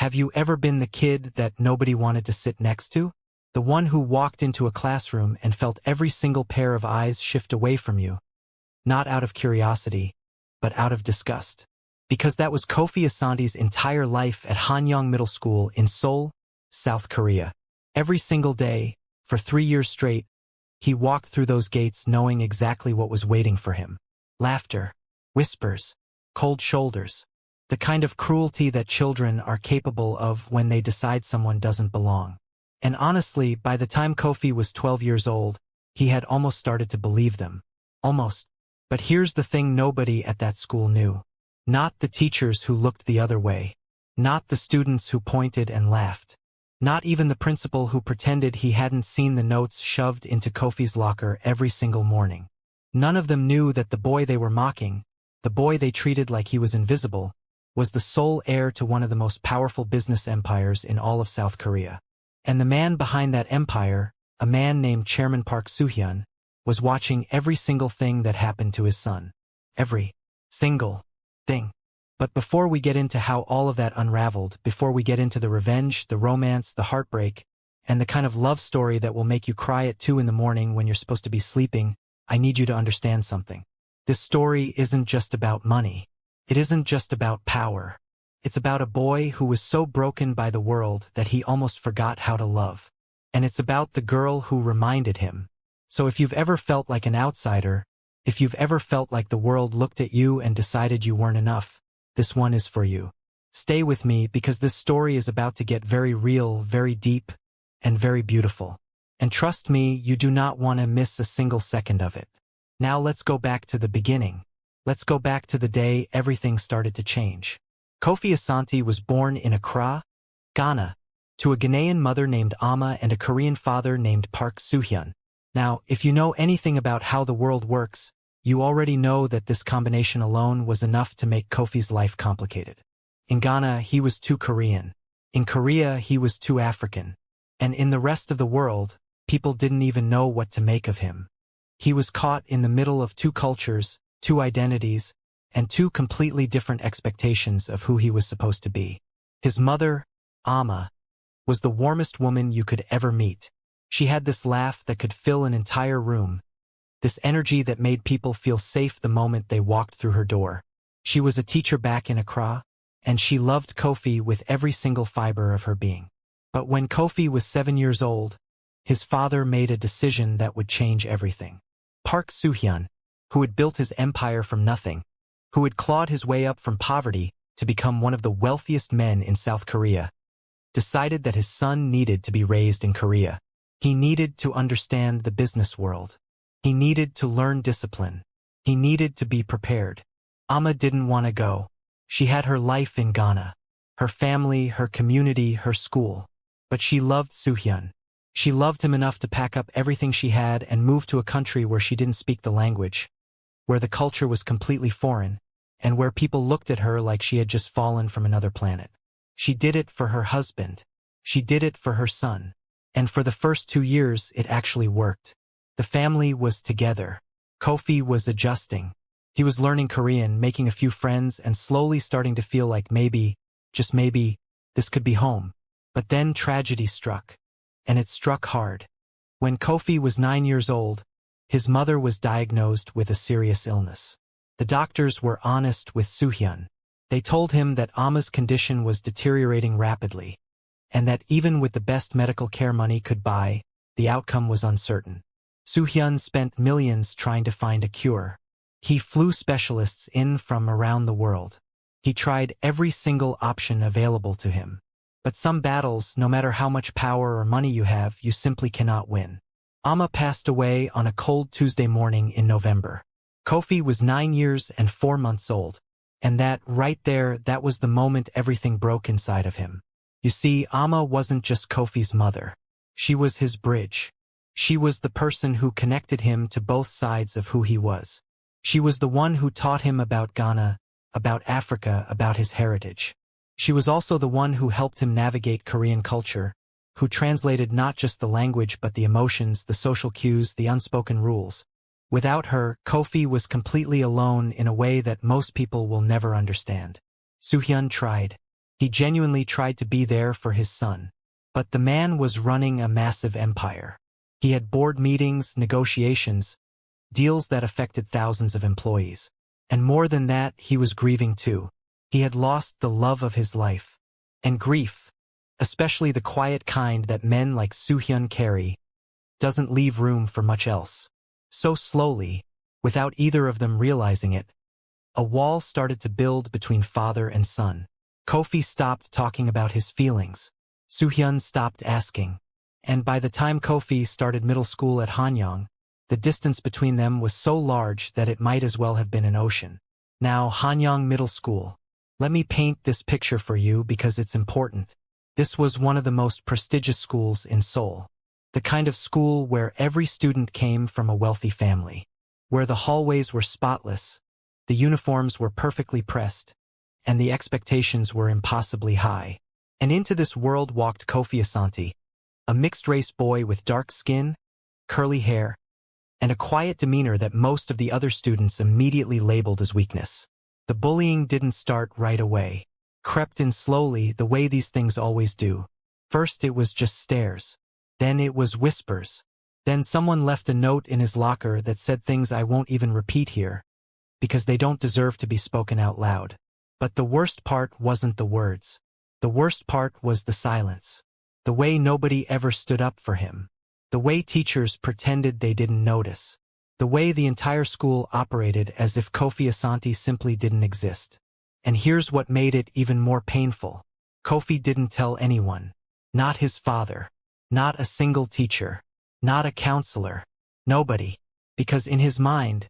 Have you ever been the kid that nobody wanted to sit next to? The one who walked into a classroom and felt every single pair of eyes shift away from you, not out of curiosity, but out of disgust. Because that was Kofi Asante's entire life at Hanyang Middle School in Seoul, South Korea. Every single day, for 3 years straight, he walked through those gates knowing exactly what was waiting for him. Laughter, whispers, cold shoulders. The kind of cruelty that children are capable of when they decide someone doesn't belong. And honestly, by the time Kofi was 12 years old, he had almost started to believe them. Almost. But here's the thing nobody at that school knew. Not the teachers who looked the other way. Not the students who pointed and laughed. Not even the principal who pretended he hadn't seen the notes shoved into Kofi's locker every single morning. None of them knew that the boy they were mocking, the boy they treated like he was invisible, was the sole heir to one of the most powerful business empires in all of South Korea. And the man behind that empire, a man named Chairman Park Soo-hyun, was watching every single thing that happened to his son. Every single thing. But before we get into how all of that unraveled, before we get into the revenge, the romance, the heartbreak, and the kind of love story that will make you cry at 2 in the morning when you're supposed to be sleeping, I need you to understand something. This story isn't just about money. It isn't just about power. It's about a boy who was so broken by the world that he almost forgot how to love. And it's about the girl who reminded him. So if you've ever felt like an outsider, if you've ever felt like the world looked at you and decided you weren't enough, this one is for you. Stay with me because this story is about to get very real, very deep, and very beautiful. And trust me, you do not want to miss a single second of it. Now let's go back to the beginning. Let's go back to the day everything started to change. Kofi Asante was born in Accra, Ghana, to a Ghanaian mother named Ama and a Korean father named Park Soo-hyun. Now, if you know anything about how the world works, you already know that this combination alone was enough to make Kofi's life complicated. In Ghana, he was too Korean. In Korea, he was too African. And in the rest of the world, people didn't even know what to make of him. He was caught in the middle of 2 cultures, 2 identities, and 2 completely different expectations of who he was supposed to be. His mother, Ama, was the warmest woman you could ever meet. She had this laugh that could fill an entire room, this energy that made people feel safe the moment they walked through her door. She was a teacher back in Accra, and she loved Kofi with every single fiber of her being. But when Kofi was 7 years old, his father made a decision that would change everything. Park Soo-hyun, who had built his empire from nothing, who had clawed his way up from poverty to become one of the wealthiest men in South Korea, decided that his son needed to be raised in Korea. He needed to understand the business world. He needed to learn discipline. He needed to be prepared. Ama didn't want to go. She had her life in Ghana, her family, her community, her school. But she loved Soo-hyun. She loved him enough to pack up everything she had and move to a country where she didn't speak the language, where the culture was completely foreign, and where people looked at her like she had just fallen from another planet. She did it for her husband. She did it for her son. And for the first 2 years, it actually worked. The family was together. Kofi was adjusting. He was learning Korean, making a few friends, and slowly starting to feel like maybe, just maybe, this could be home. But then tragedy struck. And it struck hard. When Kofi was 9 years old, his mother was diagnosed with a serious illness. The doctors were honest with Soo-hyun. They told him that Ama's condition was deteriorating rapidly, and that even with the best medical care money could buy, the outcome was uncertain. Soo-hyun spent millions trying to find a cure. He flew specialists in from around the world. He tried every single option available to him. But some battles, no matter how much power or money you have, you simply cannot win. Ama passed away on a cold Tuesday morning in November. Kofi was 9 years and 4 months old. And that, right there, that was the moment everything broke inside of him. You see, Ama wasn't just Kofi's mother. She was his bridge. She was the person who connected him to both sides of who he was. She was the one who taught him about Ghana, about Africa, about his heritage. She was also the one who helped him navigate Korean culture, who translated not just the language but the emotions, the social cues, the unspoken rules. Without her, Kofi was completely alone in a way that most people will never understand. Soo-hyun tried. He genuinely tried to be there for his son. But the man was running a massive empire. He had board meetings, negotiations, deals that affected thousands of employees. And more than that, he was grieving too. He had lost the love of his life. And grief, especially the quiet kind that men like Soo-hyun carry, doesn't leave room for much else. So slowly, without either of them realizing it, a wall started to build between father and son. Kofi stopped talking about his feelings. Soo-hyun stopped asking. And by the time Kofi started middle school at Hanyang, the distance between them was so large that it might as well have been an ocean. Now, Hanyang Middle School. Let me paint this picture for you because it's important. This was one of the most prestigious schools in Seoul. The kind of school where every student came from a wealthy family. Where the hallways were spotless, the uniforms were perfectly pressed, and the expectations were impossibly high. And into this world walked Kofi Asante, a mixed-race boy with dark skin, curly hair, and a quiet demeanor that most of the other students immediately labeled as weakness. The bullying didn't start right away. Crept in slowly, the way these things always do. First it was just stares. Then it was whispers. Then someone left a note in his locker that said things I won't even repeat here, because they don't deserve to be spoken out loud. But the worst part wasn't the words. The worst part was the silence. The way nobody ever stood up for him. The way teachers pretended they didn't notice. The way the entire school operated as if Kofi Asante simply didn't exist. And here's what made it even more painful. Kofi didn't tell anyone. Not his father. Not a single teacher. Not a counselor. Nobody. Because in his mind,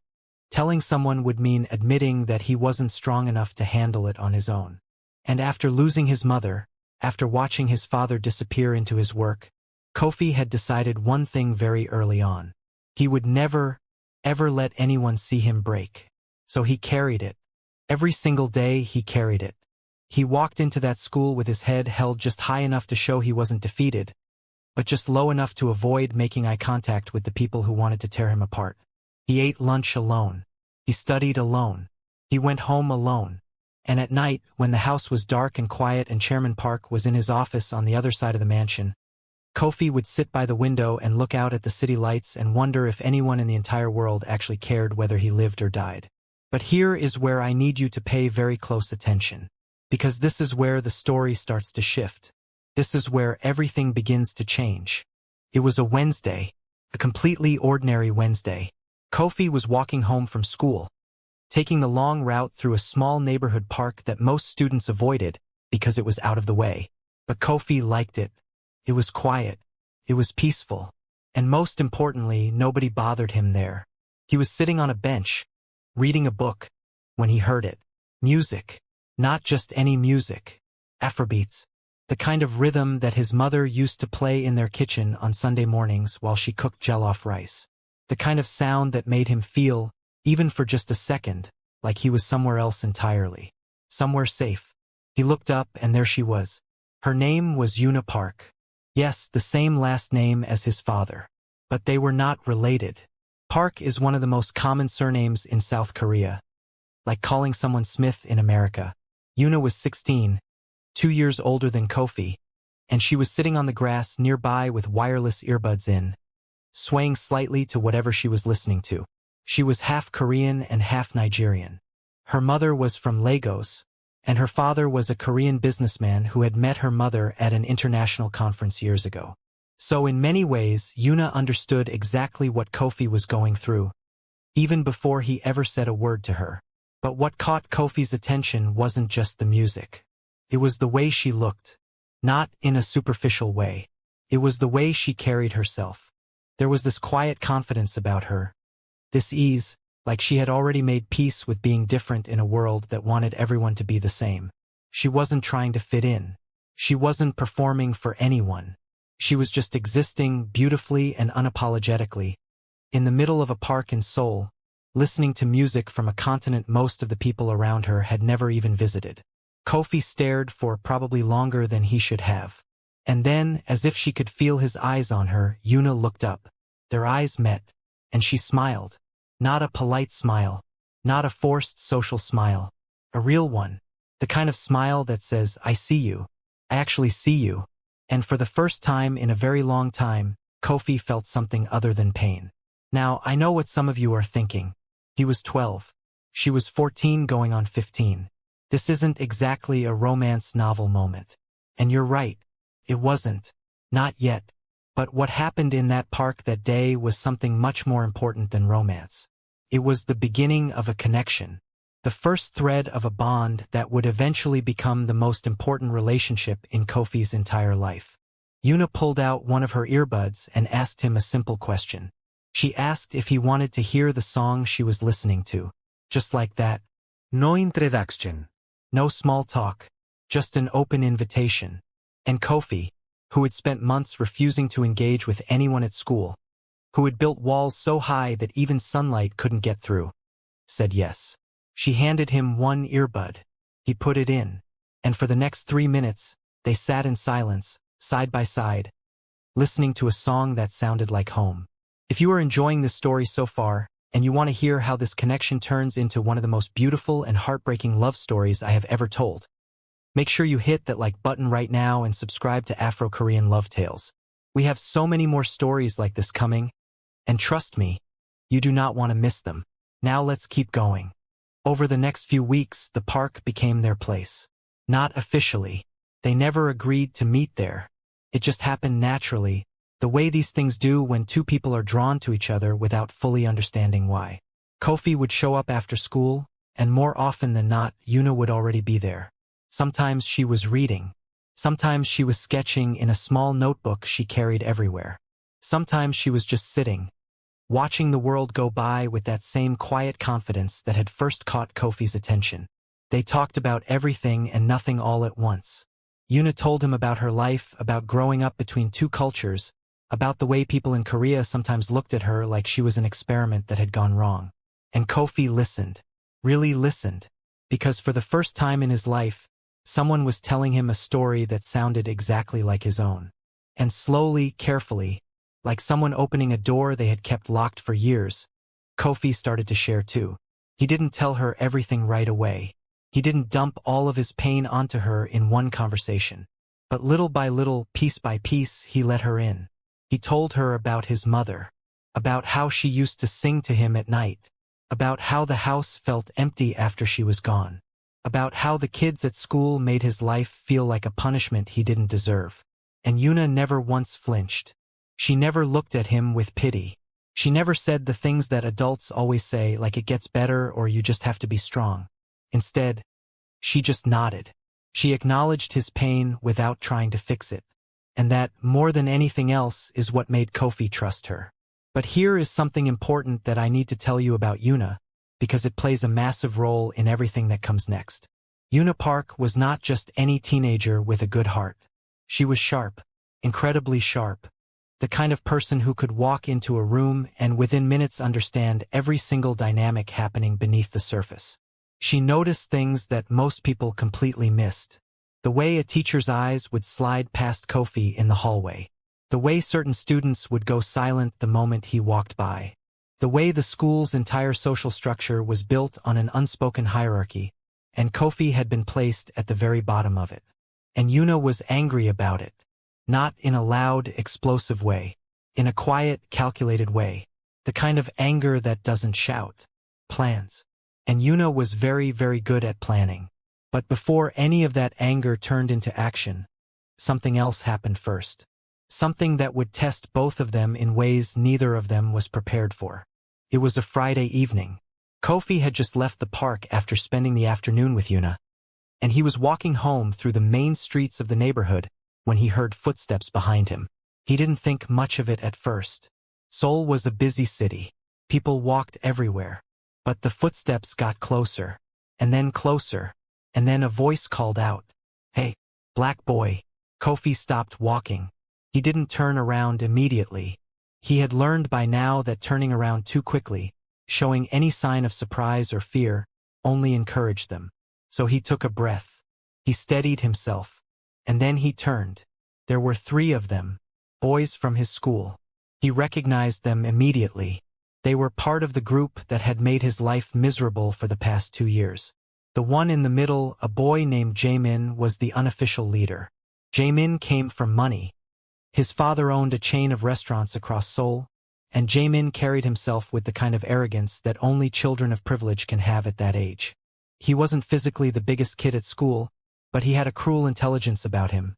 telling someone would mean admitting that he wasn't strong enough to handle it on his own. And after losing his mother, after watching his father disappear into his work, Kofi had decided one thing very early on. He would never, ever let anyone see him break. So he carried it. Every single day he carried it. He walked into that school with his head held just high enough to show he wasn't defeated, but just low enough to avoid making eye contact with the people who wanted to tear him apart. He ate lunch alone. He studied alone. He went home alone. And at night, when the house was dark and quiet and Chairman Park was in his office on the other side of the mansion, Kofi would sit by the window and look out at the city lights and wonder if anyone in the entire world actually cared whether he lived or died. But here is where I need you to pay very close attention. Because this is where the story starts to shift. This is where everything begins to change. It was a Wednesday, a completely ordinary Wednesday. Kofi was walking home from school, taking the long route through a small neighborhood park that most students avoided because it was out of the way. But Kofi liked it. It was quiet. It was peaceful. And most importantly, nobody bothered him there. He was sitting on a bench, reading a book, when he heard it. Music. Not just any music. Afrobeats. The kind of rhythm that his mother used to play in their kitchen on Sunday mornings while she cooked jollof rice. The kind of sound that made him feel, even for just a second, like he was somewhere else entirely. Somewhere safe. He looked up and there she was. Her name was Yuna Park. Yes, the same last name as his father. But they were not related. Park is one of the most common surnames in South Korea. Like calling someone Smith in America. Yuna was 16, 2 years older than Kofi, and she was sitting on the grass nearby with wireless earbuds in, swaying slightly to whatever she was listening to. She was half Korean and half Nigerian. Her mother was from Lagos, and her father was a Korean businessman who had met her mother at an international conference years ago. So in many ways, Yuna understood exactly what Kofi was going through, even before he ever said a word to her. But what caught Kofi's attention wasn't just the music. It was the way she looked. Not in a superficial way. It was the way she carried herself. There was this quiet confidence about her. This ease, like she had already made peace with being different in a world that wanted everyone to be the same. She wasn't trying to fit in. She wasn't performing for anyone. She was just existing beautifully and unapologetically, in the middle of a park in Seoul, listening to music from a continent most of the people around her had never even visited. Kofi stared for probably longer than he should have. And then, as if she could feel his eyes on her, Yuna looked up. Their eyes met, and she smiled. Not a polite smile. Not a forced social smile. A real one. The kind of smile that says, I see you. I actually see you. And for the first time in a very long time, Kofi felt something other than pain. Now, I know what some of you are thinking. He was 12. She was 14 going on 15. This isn't exactly a romance novel moment. And you're right. It wasn't. Not yet. But what happened in that park that day was something much more important than romance. It was the beginning of a connection. The first thread of a bond that would eventually become the most important relationship in Kofi's entire life. Yuna pulled out one of her earbuds and asked him a simple question. She asked if he wanted to hear the song she was listening to. Just like that. No introduction. No small talk. Just an open invitation. And Kofi, who had spent months refusing to engage with anyone at school, who had built walls so high that even sunlight couldn't get through, said yes. She handed him one earbud. He put it in, and for the next 3 minutes, they sat in silence, side by side, listening to a song that sounded like home. If you are enjoying this story so far, and you want to hear how this connection turns into one of the most beautiful and heartbreaking love stories I have ever told, make sure you hit that like button right now and subscribe to Afro-Korean Love Tales. We have so many more stories like this coming, and trust me, you do not want to miss them. Now let's keep going. Over the next few weeks, the park became their place. Not officially. They never agreed to meet there. It just happened naturally, the way these things do when two people are drawn to each other without fully understanding why. Kofi would show up after school, and more often than not, Yuna would already be there. Sometimes she was reading. Sometimes she was sketching in a small notebook she carried everywhere. Sometimes she was just sitting, watching the world go by with that same quiet confidence that had first caught Kofi's attention. They talked about everything and nothing all at once. Yuna told him about her life, about growing up between two cultures, about the way people in Korea sometimes looked at her like she was an experiment that had gone wrong. And Kofi listened, really listened, because for the first time in his life, someone was telling him a story that sounded exactly like his own. And slowly, carefully, like someone opening a door they had kept locked for years, Kofi started to share too. He didn't tell her everything right away. He didn't dump all of his pain onto her in one conversation. But little by little, piece by piece, he let her in. He told her about his mother, about how she used to sing to him at night, about how the house felt empty after she was gone, about how the kids at school made his life feel like a punishment he didn't deserve. And Yuna never once flinched. She never looked at him with pity. She never said the things that adults always say, like it gets better or you just have to be strong. Instead, she just nodded. She acknowledged his pain without trying to fix it. And that, more than anything else, is what made Kofi trust her. But here is something important that I need to tell you about Yuna, because it plays a massive role in everything that comes next. Yuna Park was not just any teenager with a good heart. She was sharp, incredibly sharp. The kind of person who could walk into a room and within minutes understand every single dynamic happening beneath the surface. She noticed things that most people completely missed. The way a teacher's eyes would slide past Kofi in the hallway. The way certain students would go silent the moment he walked by. The way the school's entire social structure was built on an unspoken hierarchy, and Kofi had been placed at the very bottom of it. And Yuna was angry about it. Not in a loud, explosive way. In a quiet, calculated way. The kind of anger that doesn't shout. Plans. And Yuna was very, very good at planning. But before any of that anger turned into action, something else happened first. Something that would test both of them in ways neither of them was prepared for. It was a Friday evening. Kofi had just left the park after spending the afternoon with Yuna, and he was walking home through the main streets of the neighborhood when he heard footsteps behind him. He didn't think much of it at first. Seoul was a busy city. People walked everywhere. But the footsteps got closer, and then closer, and then a voice called out, "Hey, black boy." Kofi stopped walking. He didn't turn around immediately. He had learned by now that turning around too quickly, showing any sign of surprise or fear, only encouraged them. So he took a breath. He steadied himself. And then he turned. There were 3 of them, boys from his school. He recognized them immediately. They were part of the group that had made his life miserable for the past 2 years. The one in the middle, a boy named Jaemin, was the unofficial leader. Jaemin came from money. His father owned a chain of restaurants across Seoul, and Jaemin carried himself with the kind of arrogance that only children of privilege can have at that age. He wasn't physically the biggest kid at school, but he had a cruel intelligence about him,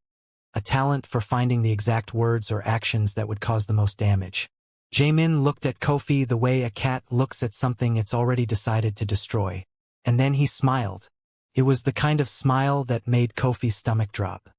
a talent for finding the exact words or actions that would cause the most damage. Jaemin looked at Kofi the way a cat looks at something it's already decided to destroy, and then he smiled. It was the kind of smile that made Kofi's stomach drop.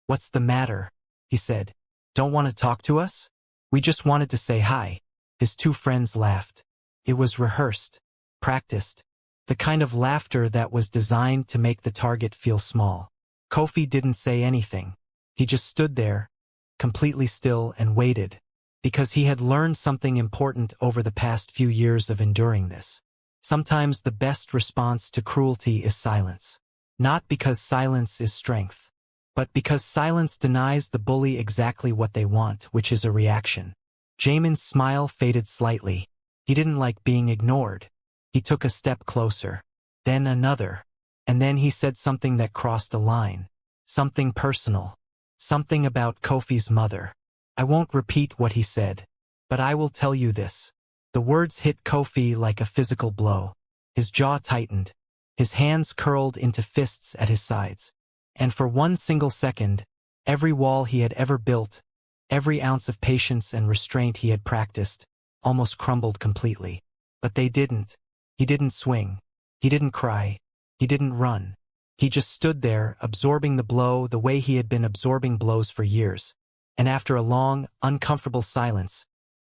"What's the matter?" he said. "Don't want to talk to us?" "We just wanted to say hi." His two friends laughed. It was rehearsed, practiced, the kind of laughter that was designed to make the target feel small. Kofi didn't say anything. He just stood there, completely still, and waited, because he had learned something important over the past few years of enduring this. Sometimes the best response to cruelty is silence. Not because silence is strength, but because silence denies the bully exactly what they want, which is a reaction. Jaemin's smile faded slightly. He didn't like being ignored. He took a step closer, then another, and then he said something that crossed a line. Something personal. Something about Kofi's mother. I won't repeat what he said, but I will tell you this. The words hit Kofi like a physical blow. His jaw tightened. His hands curled into fists at his sides. And for one single second, every wall he had ever built, every ounce of patience and restraint he had practiced, almost crumbled completely. But they didn't. He didn't swing. He didn't cry. He didn't run. He just stood there, absorbing the blow the way he had been absorbing blows for years. And after a long, uncomfortable silence,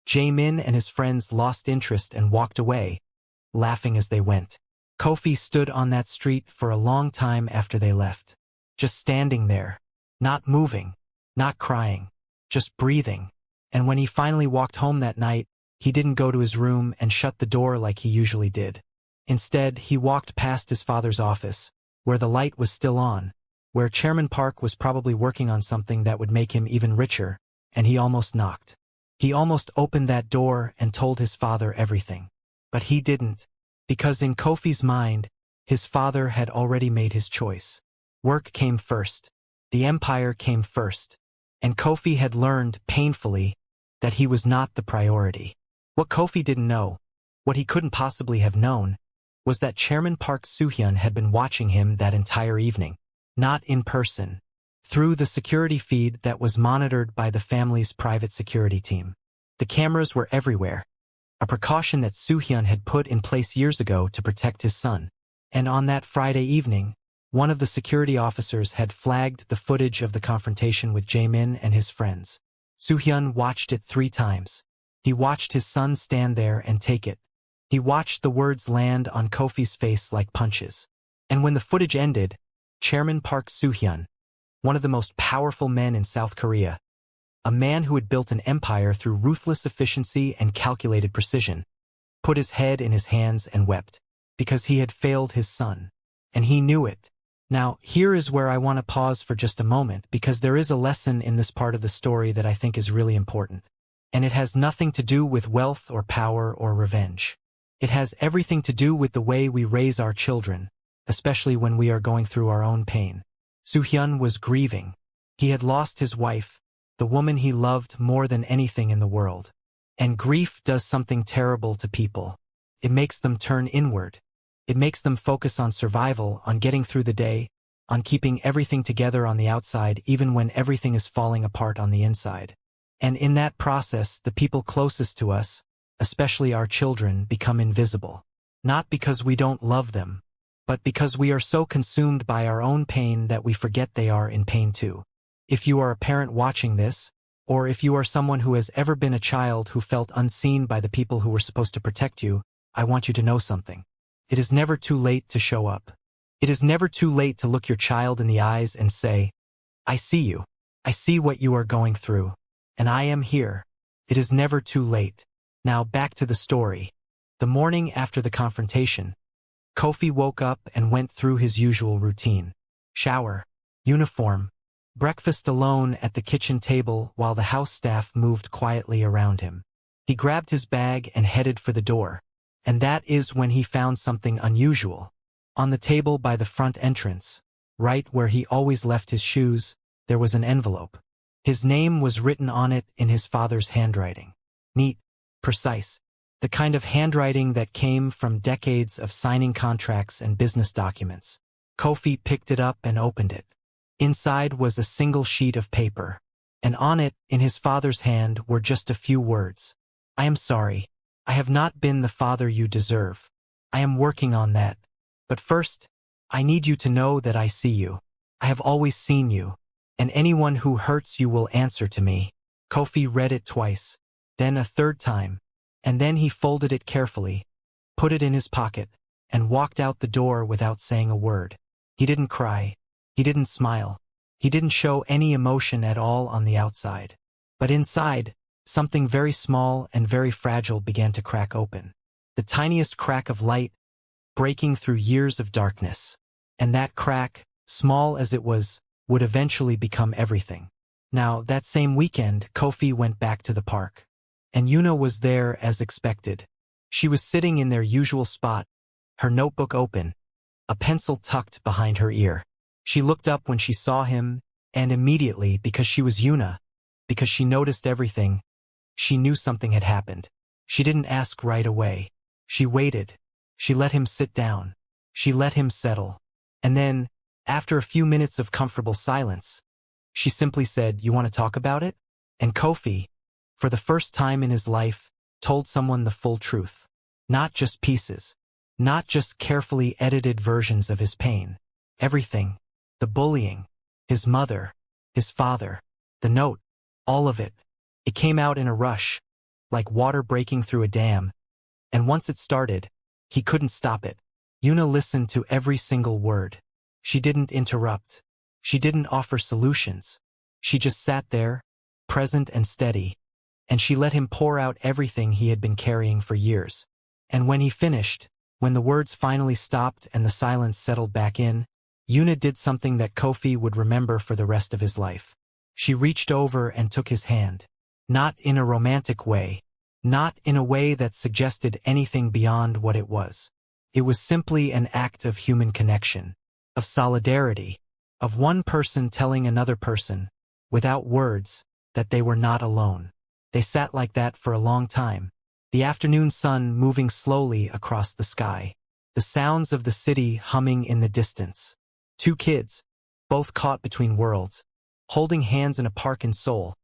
Jaemin and his friends lost interest and walked away, laughing as they went. Kofi stood on that street for a long time after they left. Just standing there, not moving, not crying, just breathing. And when he finally walked home that night, he didn't go to his room and shut the door like he usually did. Instead, he walked past his father's office, where the light was still on, where Chairman Park was probably working on something that would make him even richer, and he almost knocked. He almost opened that door and told his father everything. But he didn't, because in Kofi's mind, his father had already made his choice. Work came first. The empire came first. And Kofi had learned, painfully, that he was not the priority. What Kofi didn't know, what he couldn't possibly have known, was that Chairman Park Soo-hyun had been watching him that entire evening. Not in person. Through the security feed that was monitored by the family's private security team. The cameras were everywhere, a precaution that Soo-hyun had put in place years ago to protect his son. And on that Friday evening, one of the security officers had flagged the footage of the confrontation with Jaemin and his friends. Soo-hyun watched it 3 times. He watched his son stand there and take it. He watched the words land on Kofi's face like punches. And when the footage ended, Chairman Park Soo-hyun, one of the most powerful men in South Korea, a man who had built an empire through ruthless efficiency and calculated precision, put his head in his hands and wept, because he had failed his son. And he knew it. Now, here is where I want to pause for just a moment, because there is a lesson in this part of the story that I think is really important. And it has nothing to do with wealth or power or revenge. It has everything to do with the way we raise our children, especially when we are going through our own pain. Soo-hyun was grieving. He had lost his wife, the woman he loved more than anything in the world. And grief does something terrible to people. It makes them turn inward. It makes them focus on survival, on getting through the day, on keeping everything together on the outside even when everything is falling apart on the inside. And in that process, the people closest to us, especially our children, become invisible. Not because we don't love them, but because we are so consumed by our own pain that we forget they are in pain too. If you are a parent watching this, or if you are someone who has ever been a child who felt unseen by the people who were supposed to protect you, I want you to know something. It is never too late to show up. It is never too late to look your child in the eyes and say, "I see you. I see what you are going through. And I am here." It is never too late. Now back to the story. The morning after the confrontation, Kofi woke up and went through his usual routine. Shower, uniform, breakfast alone at the kitchen table while the house staff moved quietly around him. He grabbed his bag and headed for the door. And that is when he found something unusual. On the table by the front entrance, right where he always left his shoes, there was an envelope. His name was written on it in his father's handwriting. Neat, precise, the kind of handwriting that came from decades of signing contracts and business documents. Kofi picked it up and opened it. Inside was a single sheet of paper, and on it, in his father's hand, were just a few words. I am sorry. I have not been the father you deserve. I am working on that. But first, I need you to know that I see you. I have always seen you, and anyone who hurts you will answer to me. Kofi read it twice, then a third time, and then he folded it carefully, put it in his pocket, and walked out the door without saying a word. He didn't cry. He didn't smile. He didn't show any emotion at all on the outside. But inside, something very small and very fragile began to crack open. The tiniest crack of light, breaking through years of darkness. And that crack, small as it was, would eventually become everything. Now, that same weekend, Kofi went back to the park. And Yuna was there as expected. She was sitting in their usual spot, her notebook open, a pencil tucked behind her ear. She looked up when she saw him, and immediately, because she was Yuna, because she noticed everything, she knew something had happened. She didn't ask right away. She waited. She let him sit down. She let him settle. And then, after a few minutes of comfortable silence, she simply said, "You want to talk about it?" And Kofi, for the first time in his life, told someone the full truth. Not just pieces. Not just carefully edited versions of his pain. Everything. The bullying. His mother. His father. The note. All of it. It came out in a rush, like water breaking through a dam. And once it started, he couldn't stop it. Yuna listened to every single word. She didn't interrupt. She didn't offer solutions. She just sat there, present and steady, and she let him pour out everything he had been carrying for years. And when he finished, when the words finally stopped and the silence settled back in, Yuna did something that Kofi would remember for the rest of his life. She reached over and took his hand. Not in a romantic way. Not in a way that suggested anything beyond what it was. It was simply an act of human connection, of solidarity, of one person telling another person, without words, that they were not alone. They sat like that for a long time, the afternoon sun moving slowly across the sky, the sounds of the city humming in the distance. Two kids, both caught between worlds, holding hands in a park in Seoul,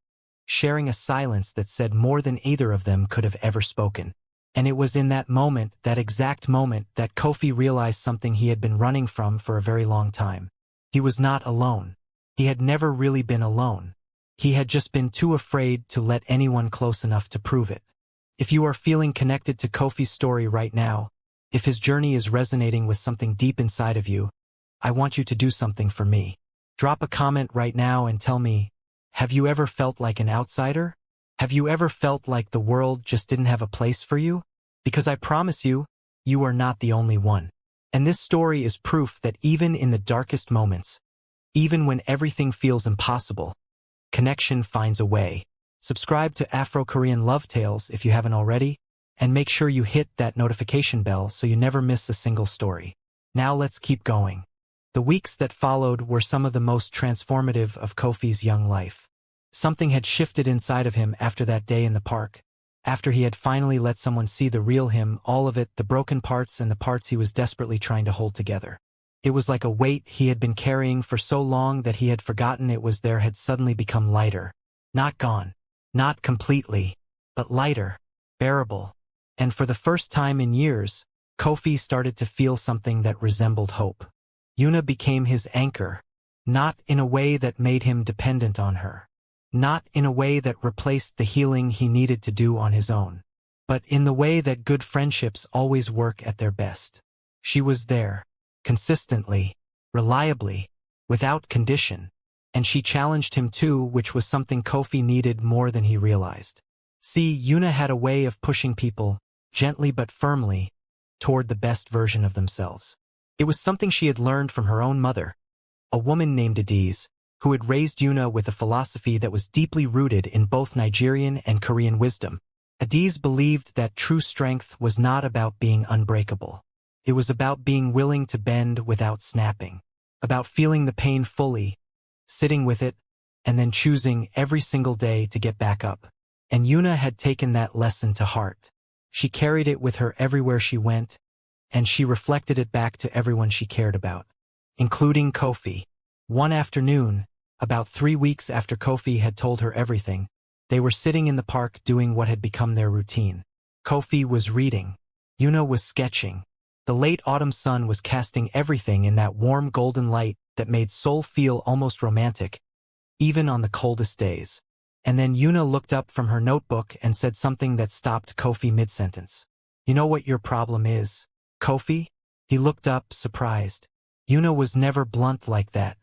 sharing a silence that said more than either of them could have ever spoken. And it was in that moment, that exact moment, that Kofi realized something he had been running from for a very long time. He was not alone. He had never really been alone. He had just been too afraid to let anyone close enough to prove it. If you are feeling connected to Kofi's story right now, if his journey is resonating with something deep inside of you, I want you to do something for me. Drop a comment right now and tell me, have you ever felt like an outsider? Have you ever felt like the world just didn't have a place for you? Because I promise you, you are not the only one. And this story is proof that even in the darkest moments, even when everything feels impossible, connection finds a way. Subscribe to Afro-Korean Love Tales if you haven't already, and make sure you hit that notification bell so you never miss a single story. Now let's keep going. The weeks that followed were some of the most transformative of Kofi's young life. Something had shifted inside of him after that day in the park. After he had finally let someone see the real him, all of it, the broken parts and the parts he was desperately trying to hold together. It was like a weight he had been carrying for so long that he had forgotten it was there had suddenly become lighter. Not gone. Not completely. But lighter. Bearable. And for the first time in years, Kofi started to feel something that resembled hope. Yuna became his anchor. Not in a way that made him dependent on her. Not in a way that replaced the healing he needed to do on his own, but in the way that good friendships always work at their best. She was there, consistently, reliably, without condition, and she challenged him too, which was something Kofi needed more than he realized. See, Yuna had a way of pushing people, gently but firmly, toward the best version of themselves. It was something she had learned from her own mother, a woman named Adiz, who had raised Yuna with a philosophy that was deeply rooted in both Nigerian and Korean wisdom. Adiz believed that true strength was not about being unbreakable. It was about being willing to bend without snapping, about feeling the pain fully, sitting with it, and then choosing every single day to get back up. And Yuna had taken that lesson to heart. She carried it with her everywhere she went, and she reflected it back to everyone she cared about, including Kofi. One afternoon, about 3 weeks after Kofi had told her everything, they were sitting in the park doing what had become their routine. Kofi was reading. Yuna was sketching. The late autumn sun was casting everything in that warm golden light that made Seoul feel almost romantic, even on the coldest days. And then Yuna looked up from her notebook and said something that stopped Kofi mid-sentence. "You know what your problem is, Kofi?" He looked up, surprised. Yuna was never blunt like that.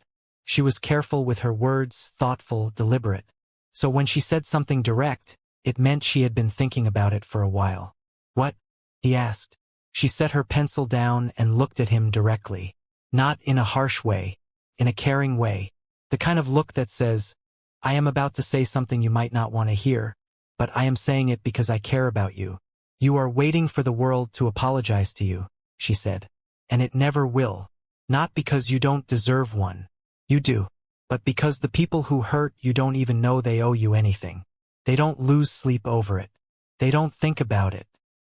She was careful with her words, thoughtful, deliberate. So when she said something direct, it meant she had been thinking about it for a while. "What?" he asked. She set her pencil down and looked at him directly. Not in a harsh way, in a caring way. The kind of look that says, "I am about to say something you might not want to hear, but I am saying it because I care about you. You are waiting for the world to apologize to you," she said. "And it never will. Not because you don't deserve one. You do. But because the people who hurt you don't even know they owe you anything. They don't lose sleep over it. They don't think about it.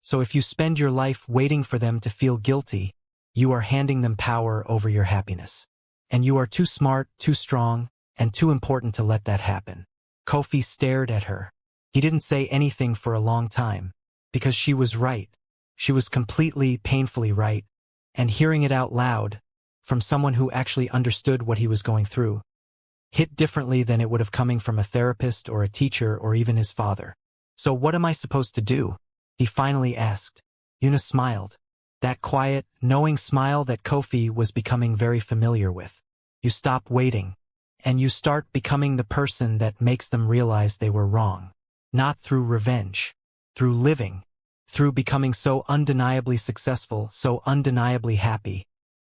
So if you spend your life waiting for them to feel guilty, you are handing them power over your happiness. And you are too smart, too strong, and too important to let that happen." Kofi stared at her. He didn't say anything for a long time, because she was right. She was completely, painfully right, and hearing it out loud, from someone who actually understood what he was going through, hit differently than it would have coming from a therapist or a teacher or even his father. "So what am I supposed to do?" he finally asked. Yuna smiled. That quiet, knowing smile that Kofi was becoming very familiar with. "You stop waiting. And you start becoming the person that makes them realize they were wrong. Not through revenge. Through living. Through becoming so undeniably successful, so undeniably happy,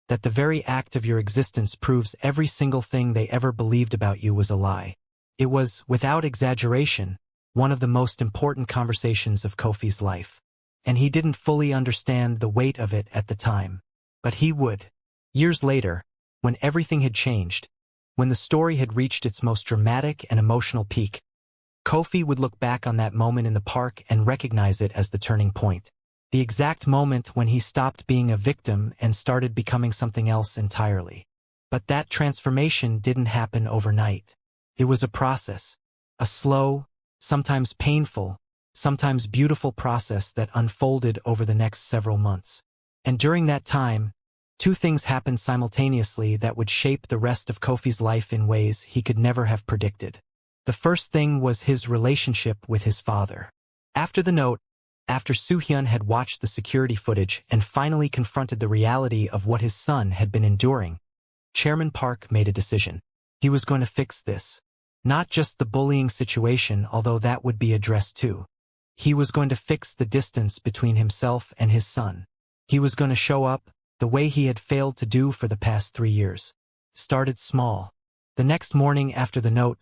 that the very act of your existence proves every single thing they ever believed about you was a lie." It was, without exaggeration, one of the most important conversations of Kofi's life. And he didn't fully understand the weight of it at the time. But he would. Years later, when everything had changed, when the story had reached its most dramatic and emotional peak, Kofi would look back on that moment in the park and recognize it as the turning point. The exact moment when he stopped being a victim and started becoming something else entirely. But that transformation didn't happen overnight. It was a process. A slow, sometimes painful, sometimes beautiful process that unfolded over the next several months. And during that time, two things happened simultaneously that would shape the rest of Kofi's life in ways he could never have predicted. The first thing was his relationship with his father. After the note, after Soo-hyun had watched the security footage and finally confronted the reality of what his son had been enduring, Chairman Park made a decision. He was going to fix this. Not just the bullying situation, although that would be addressed too. He was going to fix the distance between himself and his son. He was going to show up the way he had failed to do for the past 3 years. Started small. The next morning after the note,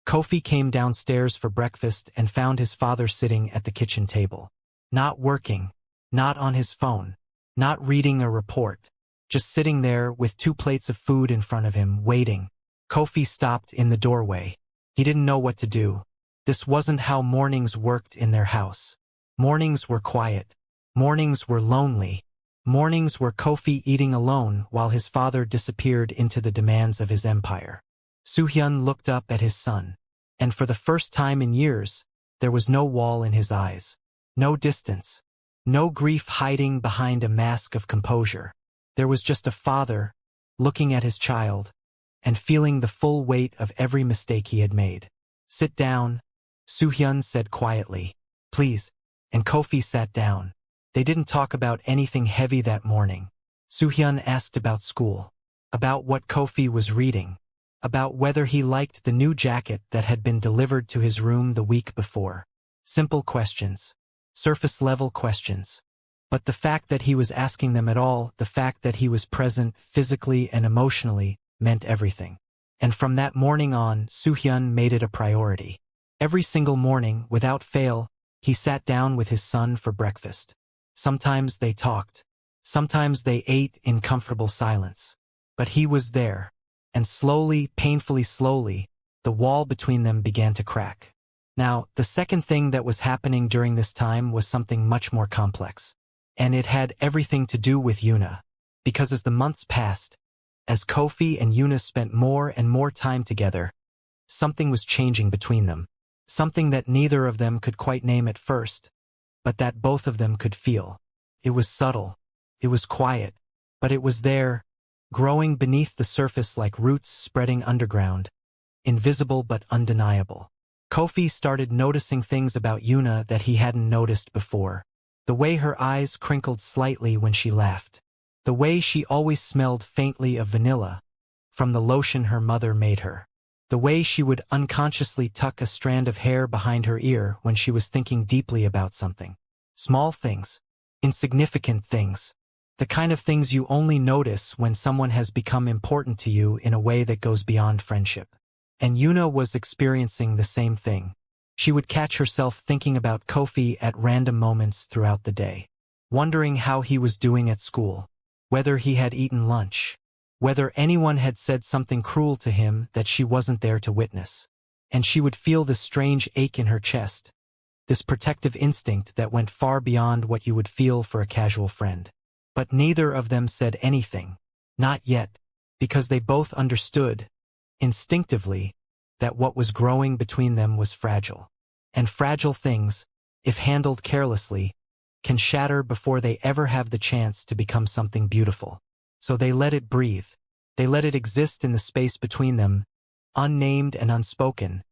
Kofi came downstairs for breakfast and found his father sitting at the kitchen table. Not working, not on his phone, not reading a report, just sitting there with 2 plates of food in front of him, waiting. Kofi stopped in the doorway. He didn't know what to do. This wasn't how mornings worked in their house. Mornings were quiet. Mornings were lonely. Mornings were Kofi eating alone while his father disappeared into the demands of his empire. Soo-hyun looked up at his son, and for the first time in years, there was no wall in his eyes. No distance. No grief hiding behind a mask of composure. There was just a father, looking at his child, and feeling the full weight of every mistake he had made. "Sit down," Soo-hyun said quietly. "Please." And Kofi sat down. They didn't talk about anything heavy that morning. Soo-hyun asked about school, about what Kofi was reading, about whether he liked the new jacket that had been delivered to his room the week before. Simple questions. Surface-level questions. But the fact that he was asking them at all, the fact that he was present physically and emotionally, meant everything. And from that morning on, Soo-hyun made it a priority. Every single morning, without fail, he sat down with his son for breakfast. Sometimes they talked. Sometimes they ate in comfortable silence. But he was there. And slowly, painfully slowly, the wall between them began to crack. Now, the second thing that was happening during this time was something much more complex. And it had everything to do with Yuna. Because as the months passed, as Kofi and Yuna spent more and more time together, something was changing between them. Something that neither of them could quite name at first, but that both of them could feel. It was subtle. It was quiet. But it was there, growing beneath the surface like roots spreading underground. Invisible but undeniable. Kofi started noticing things about Yuna that he hadn't noticed before. The way her eyes crinkled slightly when she laughed. The way she always smelled faintly of vanilla, from the lotion her mother made her. The way she would unconsciously tuck a strand of hair behind her ear when she was thinking deeply about something. Small things. Insignificant things. The kind of things you only notice when someone has become important to you in a way that goes beyond friendship. And Yuna was experiencing the same thing. She would catch herself thinking about Kofi at random moments throughout the day. Wondering how he was doing at school. Whether he had eaten lunch. Whether anyone had said something cruel to him that she wasn't there to witness. And she would feel this strange ache in her chest. This protective instinct that went far beyond what you would feel for a casual friend. But neither of them said anything. Not yet. Because they both understood, instinctively, that what was growing between them was fragile. And fragile things, if handled carelessly, can shatter before they ever have the chance to become something beautiful. So they let it breathe. They let it exist in the space between them, unnamed and unspoken,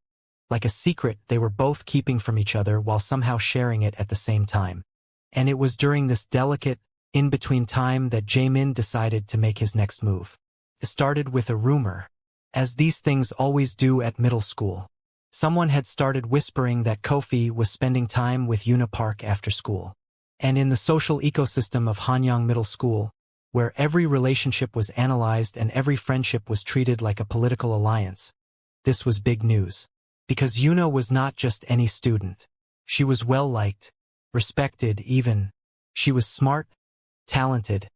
like a secret they were both keeping from each other while somehow sharing it at the same time. And it was during this delicate, in-between time that Jaemin decided to make his next move. It started with a rumor, as these things always do at middle school. Someone had started whispering that Kofi was spending time with Yuna Park after school. And in the social ecosystem of Hanyang Middle School, where every relationship was analyzed and every friendship was treated like a political alliance, this was big news. Because Yuna was not just any student. She was well-liked, respected even. She was smart, talented,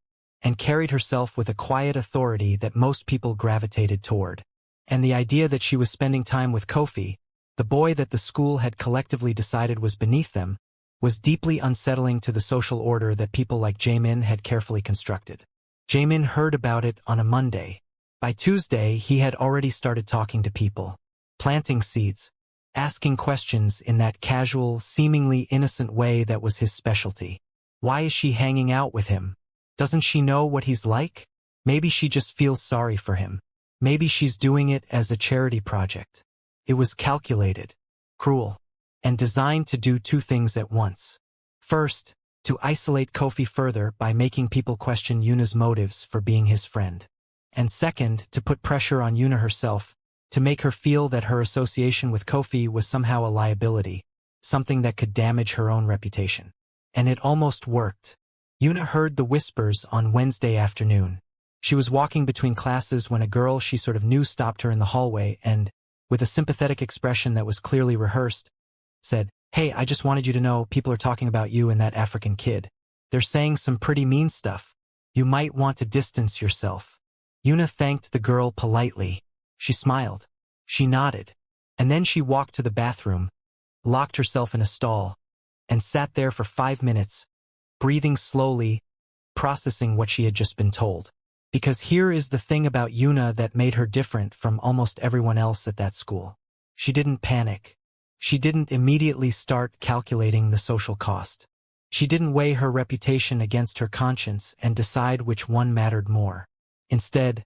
and carried herself with a quiet authority that most people gravitated toward. And the idea that she was spending time with Kofi, the boy that the school had collectively decided was beneath them, was deeply unsettling to the social order that people like Jaemin had carefully constructed. Jaemin heard about it on a Monday. By Tuesday, he had already started talking to people, planting seeds, asking questions in that casual, seemingly innocent way that was his specialty. Why is she hanging out with him? Doesn't she know what he's like? Maybe she just feels sorry for him. Maybe she's doing it as a charity project. It was calculated, cruel, and designed to do two things at once. First, to isolate Kofi further by making people question Yuna's motives for being his friend. And second, to put pressure on Yuna herself, to make her feel that her association with Kofi was somehow a liability, something that could damage her own reputation. And it almost worked. Yuna heard the whispers on Wednesday afternoon. She was walking between classes when a girl she sort of knew stopped her in the hallway and, with a sympathetic expression that was clearly rehearsed, said, "Hey, I just wanted you to know people are talking about you and that African kid. They're saying some pretty mean stuff. You might want to distance yourself." Yuna thanked the girl politely. She smiled. She nodded. And then she walked to the bathroom, locked herself in a stall, and sat there for 5 minutes, breathing slowly, processing what she had just been told. Because here is the thing about Yuna that made her different from almost everyone else at that school. She didn't panic. She didn't immediately start calculating the social cost. She didn't weigh her reputation against her conscience and decide which one mattered more. Instead,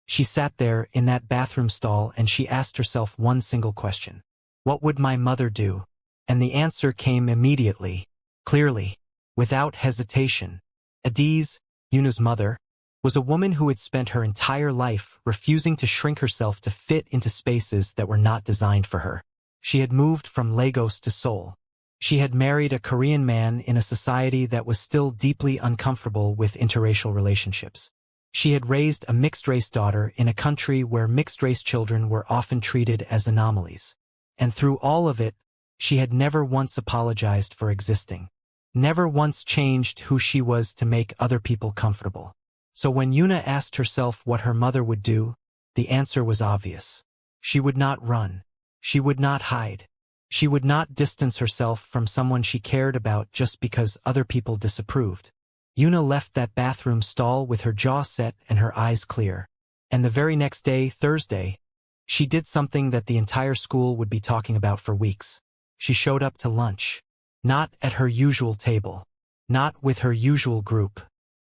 she sat there in that bathroom stall and she asked herself one single question. What would my mother do? And the answer came immediately, clearly, without hesitation. Adiz, Yuna's mother, was a woman who had spent her entire life refusing to shrink herself to fit into spaces that were not designed for her. She had moved from Lagos to Seoul. She had married a Korean man in a society that was still deeply uncomfortable with interracial relationships. She had raised a mixed-race daughter in a country where mixed-race children were often treated as anomalies. And through all of it, she had never once apologized for existing. never once changed who she was to make other people comfortable. So when Yuna asked herself what her mother would do, the answer was obvious. She would not run. She would not hide. She would not distance herself from someone she cared about just because other people disapproved. Yuna left that bathroom stall with her jaw set and her eyes clear. And the very next day, Thursday, she did something that the entire school would be talking about for weeks. She showed up to lunch. Not at her usual table. Not with her usual group.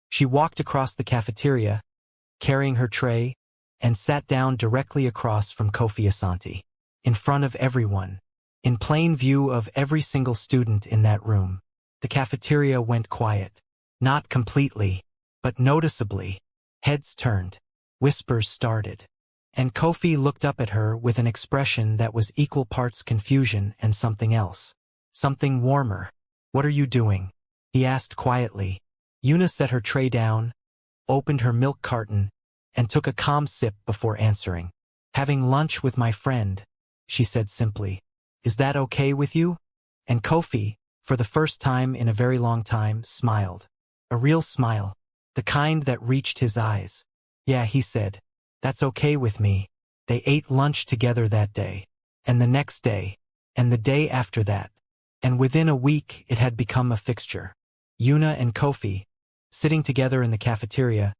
She walked across the cafeteria, carrying her tray, and sat down directly across from Kofi Asante. In front of everyone. In plain view of every single student in that room. The cafeteria went quiet. Not completely, but noticeably. Heads turned. Whispers started. And Kofi looked up at her with an expression that was equal parts confusion and something else. Something warmer. "What are you doing?" he asked quietly. Yuna set her tray down, opened her milk carton, and took a calm sip before answering. "Having lunch with my friend," she said simply. "Is that okay with you?" And Kofi, for the first time in a very long time, smiled. A real smile. The kind that reached his eyes. "Yeah," he said. "That's okay with me." They ate lunch together that day. And the next day. And the day after that. And within a week it had become a fixture. Yuna and Kofi, sitting together in the cafeteria,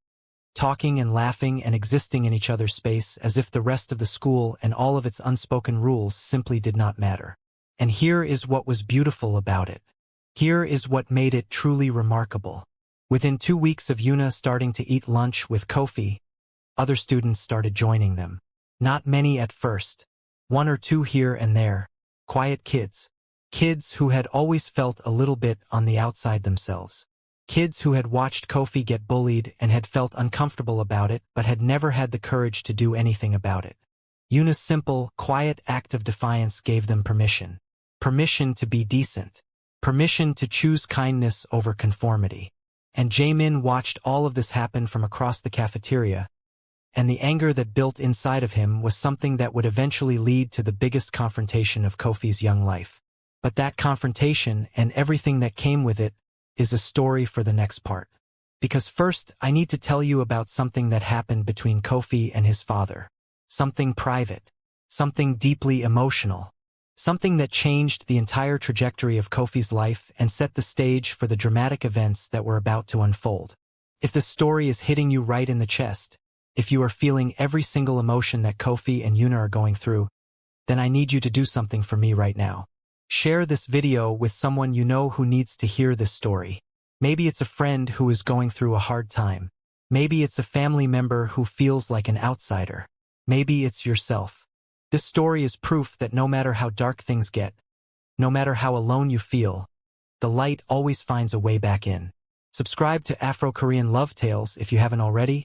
talking and laughing and existing in each other's space as if the rest of the school and all of its unspoken rules simply did not matter. And here is what was beautiful about it. Here is what made it truly remarkable. Within 2 weeks of Yuna starting to eat lunch with Kofi, other students started joining them. Not many at first. 1 or 2 here and there. Quiet kids. Kids who had always felt a little bit on the outside themselves. Kids who had watched Kofi get bullied and had felt uncomfortable about it but had never had the courage to do anything about it. Yuna's simple, quiet act of defiance gave them permission. Permission to be decent. Permission to choose kindness over conformity. And Jaemin watched all of this happen from across the cafeteria, and the anger that built inside of him was something that would eventually lead to the biggest confrontation of Kofi's young life. But that confrontation and everything that came with it is a story for the next part. Because first, I need to tell you about something that happened between Kofi and his father. Something private. Something deeply emotional. Something that changed the entire trajectory of Kofi's life and set the stage for the dramatic events that were about to unfold. If this story is hitting you right in the chest, if you are feeling every single emotion that Kofi and Yuna are going through, then I need you to do something for me right now. Share this video with someone you know who needs to hear this story. Maybe it's a friend who is going through a hard time. Maybe it's a family member who feels like an outsider. Maybe it's yourself. This story is proof that no matter how dark things get, no matter how alone you feel, the light always finds a way back in. Subscribe to Afro-Korean Love Tales if you haven't already,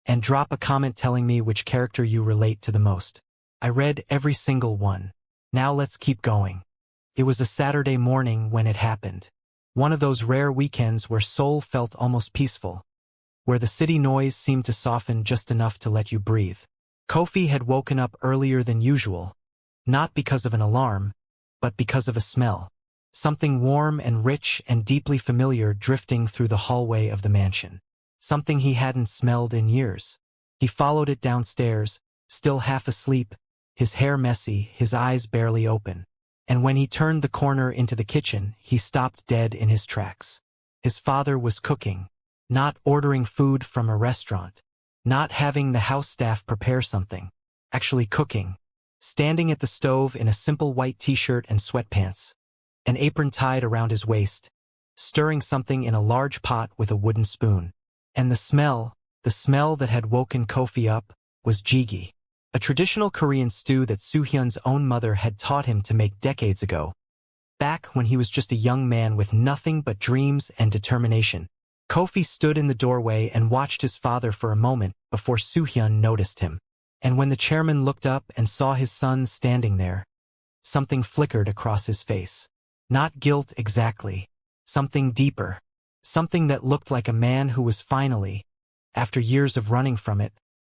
and drop a comment telling me which character you relate to the most. I read every single one. Now let's keep going. It was a Saturday morning when it happened. One of those rare weekends where Seoul felt almost peaceful, where the city noise seemed to soften just enough to let you breathe. Kofi had woken up earlier than usual, not because of an alarm, but because of a smell. Something warm and rich and deeply familiar drifting through the hallway of the mansion. Something he hadn't smelled in years. He followed it downstairs, still half asleep, his hair messy, his eyes barely open. And when he turned the corner into the kitchen, he stopped dead in his tracks. His father was cooking, not ordering food from a restaurant. Not having the house staff prepare something. Actually cooking. Standing at the stove in a simple white t-shirt and sweatpants. An apron tied around his waist. Stirring something in a large pot with a wooden spoon. And the smell that had woken Kofi up, was jjigae. A traditional Korean stew that Soo-hyun's own mother had taught him to make decades ago. Back when he was just a young man with nothing but dreams and determination. Kofi stood in the doorway and watched his father for a moment before Soo-hyun noticed him. And when the chairman looked up and saw his son standing there, something flickered across his face. Not guilt exactly. Something deeper. Something that looked like a man who was finally, after years of running from it,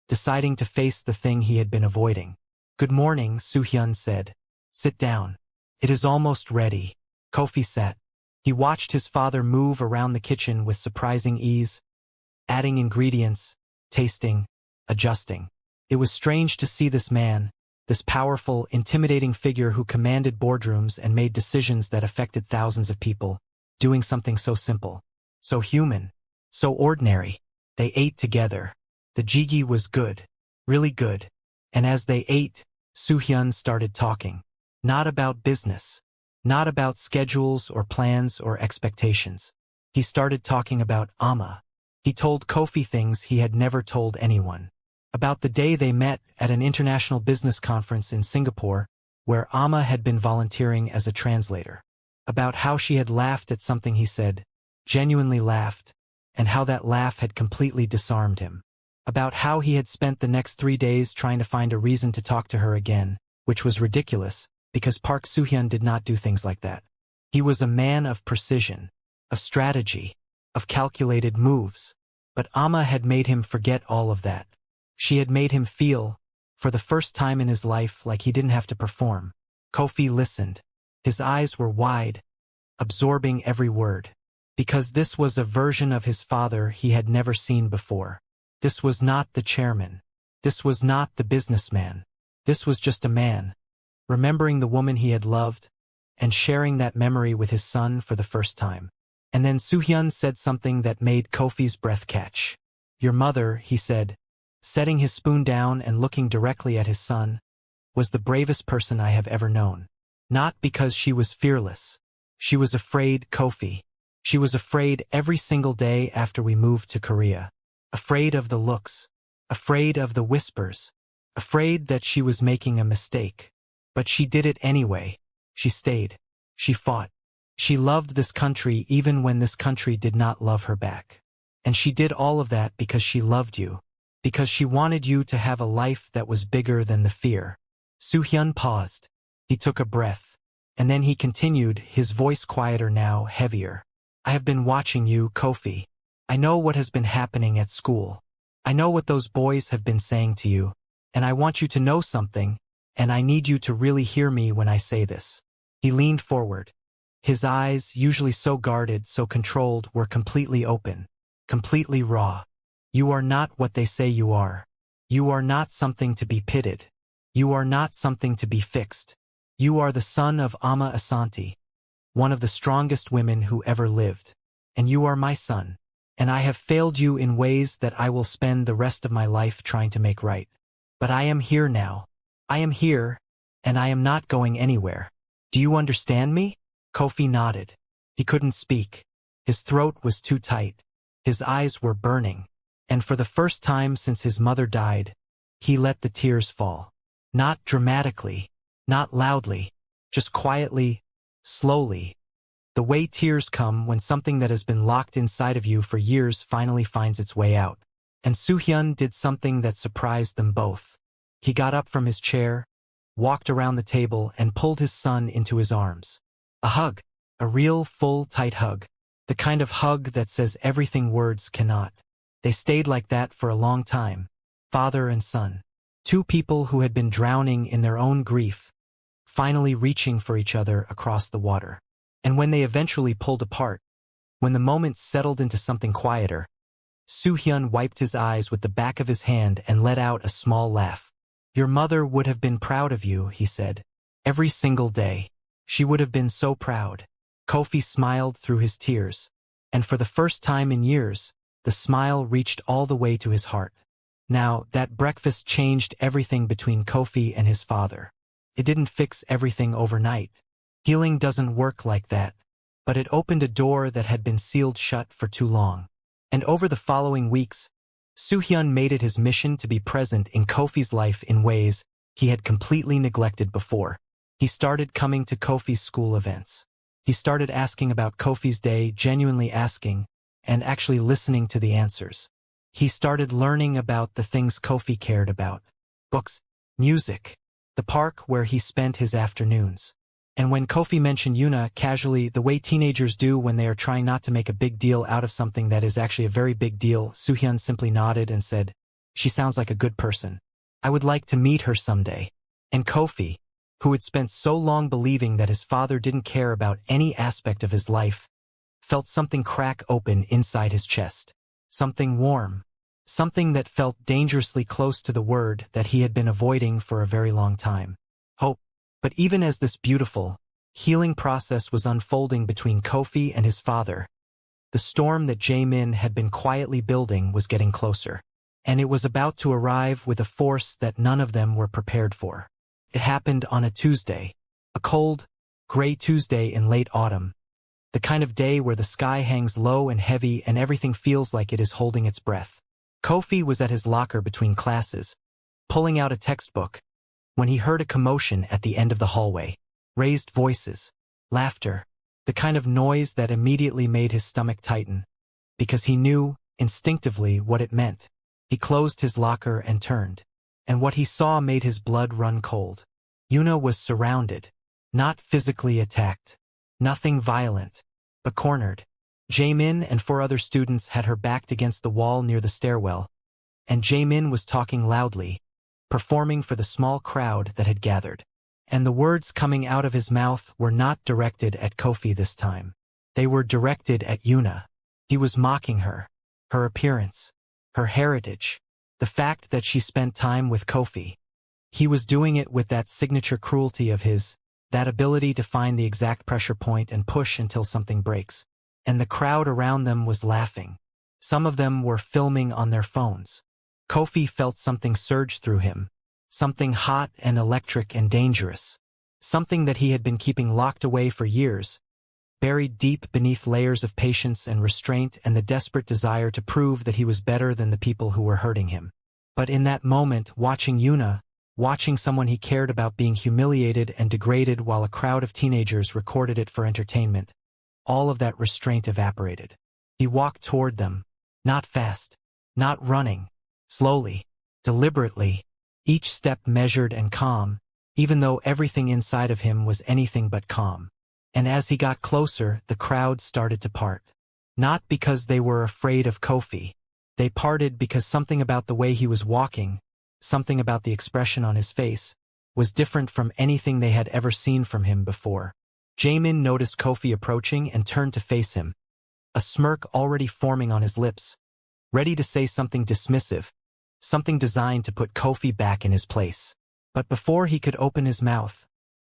deciding to face the thing he had been avoiding. "Good morning," Soo-hyun said. "Sit down. It is almost ready." Kofi sat. He watched his father move around the kitchen with surprising ease, adding ingredients, tasting, adjusting. It was strange to see this man, this powerful, intimidating figure who commanded boardrooms and made decisions that affected thousands of people, doing something so simple, so human, so ordinary. They ate together. The jjigae was good, really good. And as they ate, Soo-hyun started talking. Not about business. Not about schedules or plans or expectations. He started talking about Amma. He told Kofi things he had never told anyone. About the day they met at an international business conference in Singapore, where Amma had been volunteering as a translator. About how she had laughed at something he said, genuinely laughed, and how that laugh had completely disarmed him. About how he had spent the next 3 days trying to find a reason to talk to her again, which was ridiculous, because Park Soo-hyun did not do things like that. He was a man of precision, of strategy, of calculated moves. But Amma had made him forget all of that. She had made him feel, for the first time in his life, like he didn't have to perform. Kofi listened. His eyes were wide, absorbing every word. Because this was a version of his father he had never seen before. This was not the chairman. This was not the businessman. This was just a man, remembering the woman he had loved, and sharing that memory with his son for the first time. And then Soo-hyun said something that made Kofi's breath catch. Your mother, he said, setting his spoon down and looking directly at his son, was the bravest person I have ever known. Not because she was fearless. She was afraid, Kofi. She was afraid every single day after we moved to Korea. Afraid of the looks. Afraid of the whispers. Afraid that she was making a mistake. But she did it anyway. She stayed. She fought. She loved this country even when this country did not love her back. And she did all of that because she loved you. Because she wanted you to have a life that was bigger than the fear. Soo-hyun paused. He took a breath. And then he continued, his voice quieter now, heavier. I have been watching you, Kofi. I know what has been happening at school. I know what those boys have been saying to you. And I want you to know something, and I need you to really hear me when I say this. He leaned forward. His eyes, usually so guarded, so controlled, were completely open, completely raw. You are not what they say you are. You are not something to be pitied. You are not something to be fixed. You are the son of Amma Asante, one of the strongest women who ever lived. And you are my son. And I have failed you in ways that I will spend the rest of my life trying to make right. But I am here now. I am here, and I am not going anywhere. Do you understand me? Kofi nodded. He couldn't speak. His throat was too tight. His eyes were burning. And for the first time since his mother died, he let the tears fall. Not dramatically, not loudly, just quietly, slowly. The way tears come when something that has been locked inside of you for years finally finds its way out. And Soo-hyun did something that surprised them both. He got up from his chair, walked around the table, and pulled his son into his arms. A hug. A real, full, tight hug. The kind of hug that says everything words cannot. They stayed like that for a long time. Father and son. Two people who had been drowning in their own grief, finally reaching for each other across the water. And when they eventually pulled apart, when the moment settled into something quieter, Soo-hyun wiped his eyes with the back of his hand and let out a small laugh. Your mother would have been proud of you, he said. Every single day. She would have been so proud. Kofi smiled through his tears. And for the first time in years, the smile reached all the way to his heart. Now, that breakfast changed everything between Kofi and his father. It didn't fix everything overnight. Healing doesn't work like that. But it opened a door that had been sealed shut for too long. And over the following weeks, Soo-hyun made it his mission to be present in Kofi's life in ways he had completely neglected before. He started coming to Kofi's school events. He started asking about Kofi's day, genuinely asking, and actually listening to the answers. He started learning about the things Kofi cared about. Books, music, the park where he spent his afternoons. And when Kofi mentioned Yuna casually, the way teenagers do when they are trying not to make a big deal out of something that is actually a very big deal, Soo-hyun simply nodded and said, she sounds like a good person. I would like to meet her someday. And Kofi, who had spent so long believing that his father didn't care about any aspect of his life, felt something crack open inside his chest. Something warm. Something that felt dangerously close to the word that he had been avoiding for a very long time. Hope. But even as this beautiful, healing process was unfolding between Kofi and his father, the storm that Jae-min had been quietly building was getting closer. And it was about to arrive with a force that none of them were prepared for. It happened on a Tuesday. A cold, gray Tuesday in late autumn. The kind of day where the sky hangs low and heavy and everything feels like it is holding its breath. Kofi was at his locker between classes, pulling out a textbook, when he heard a commotion at the end of the hallway. Raised voices, laughter, the kind of noise that immediately made his stomach tighten, because he knew, instinctively, what it meant. He closed his locker and turned, and what he saw made his blood run cold. Yuna was surrounded, not physically attacked, nothing violent, but cornered. Jae-min and 4 other students had her backed against the wall near the stairwell, and Jae-min was talking loudly, performing for the small crowd that had gathered. And the words coming out of his mouth were not directed at Kofi this time. They were directed at Yuna. He was mocking her, her appearance, her heritage, the fact that she spent time with Kofi. He was doing it with that signature cruelty of his, that ability to find the exact pressure point and push until something breaks. And the crowd around them was laughing. Some of them were filming on their phones. Kofi felt something surge through him, something hot and electric and dangerous, something that he had been keeping locked away for years, buried deep beneath layers of patience and restraint and the desperate desire to prove that he was better than the people who were hurting him. But in that moment, watching Yuna, watching someone he cared about being humiliated and degraded while a crowd of teenagers recorded it for entertainment, all of that restraint evaporated. He walked toward them, not fast, not running, slowly, deliberately, each step measured and calm, even though everything inside of him was anything but calm. And as he got closer, the crowd started to part. Not because they were afraid of Kofi. They parted because something about the way he was walking, something about the expression on his face, was different from anything they had ever seen from him before. Jae-min noticed Kofi approaching and turned to face him, a smirk already forming on his lips, ready to say something dismissive, something designed to put Kofi back in his place. But before he could open his mouth,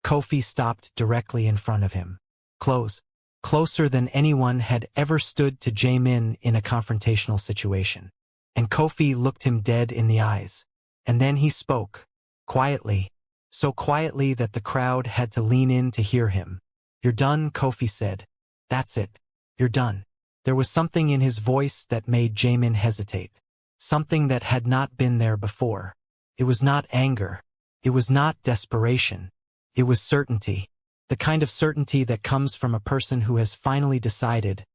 Kofi stopped directly in front of him. Closer than anyone had ever stood to Jae-min in a confrontational situation. And Kofi looked him dead in the eyes. And then he spoke, quietly, so quietly that the crowd had to lean in to hear him. "You're done," Kofi said. "That's it. You're done." There was something in his voice that made Jae-min hesitate. Something that had not been there before. It was not anger. It was not desperation. It was certainty. The kind of certainty that comes from a person who has finally decided,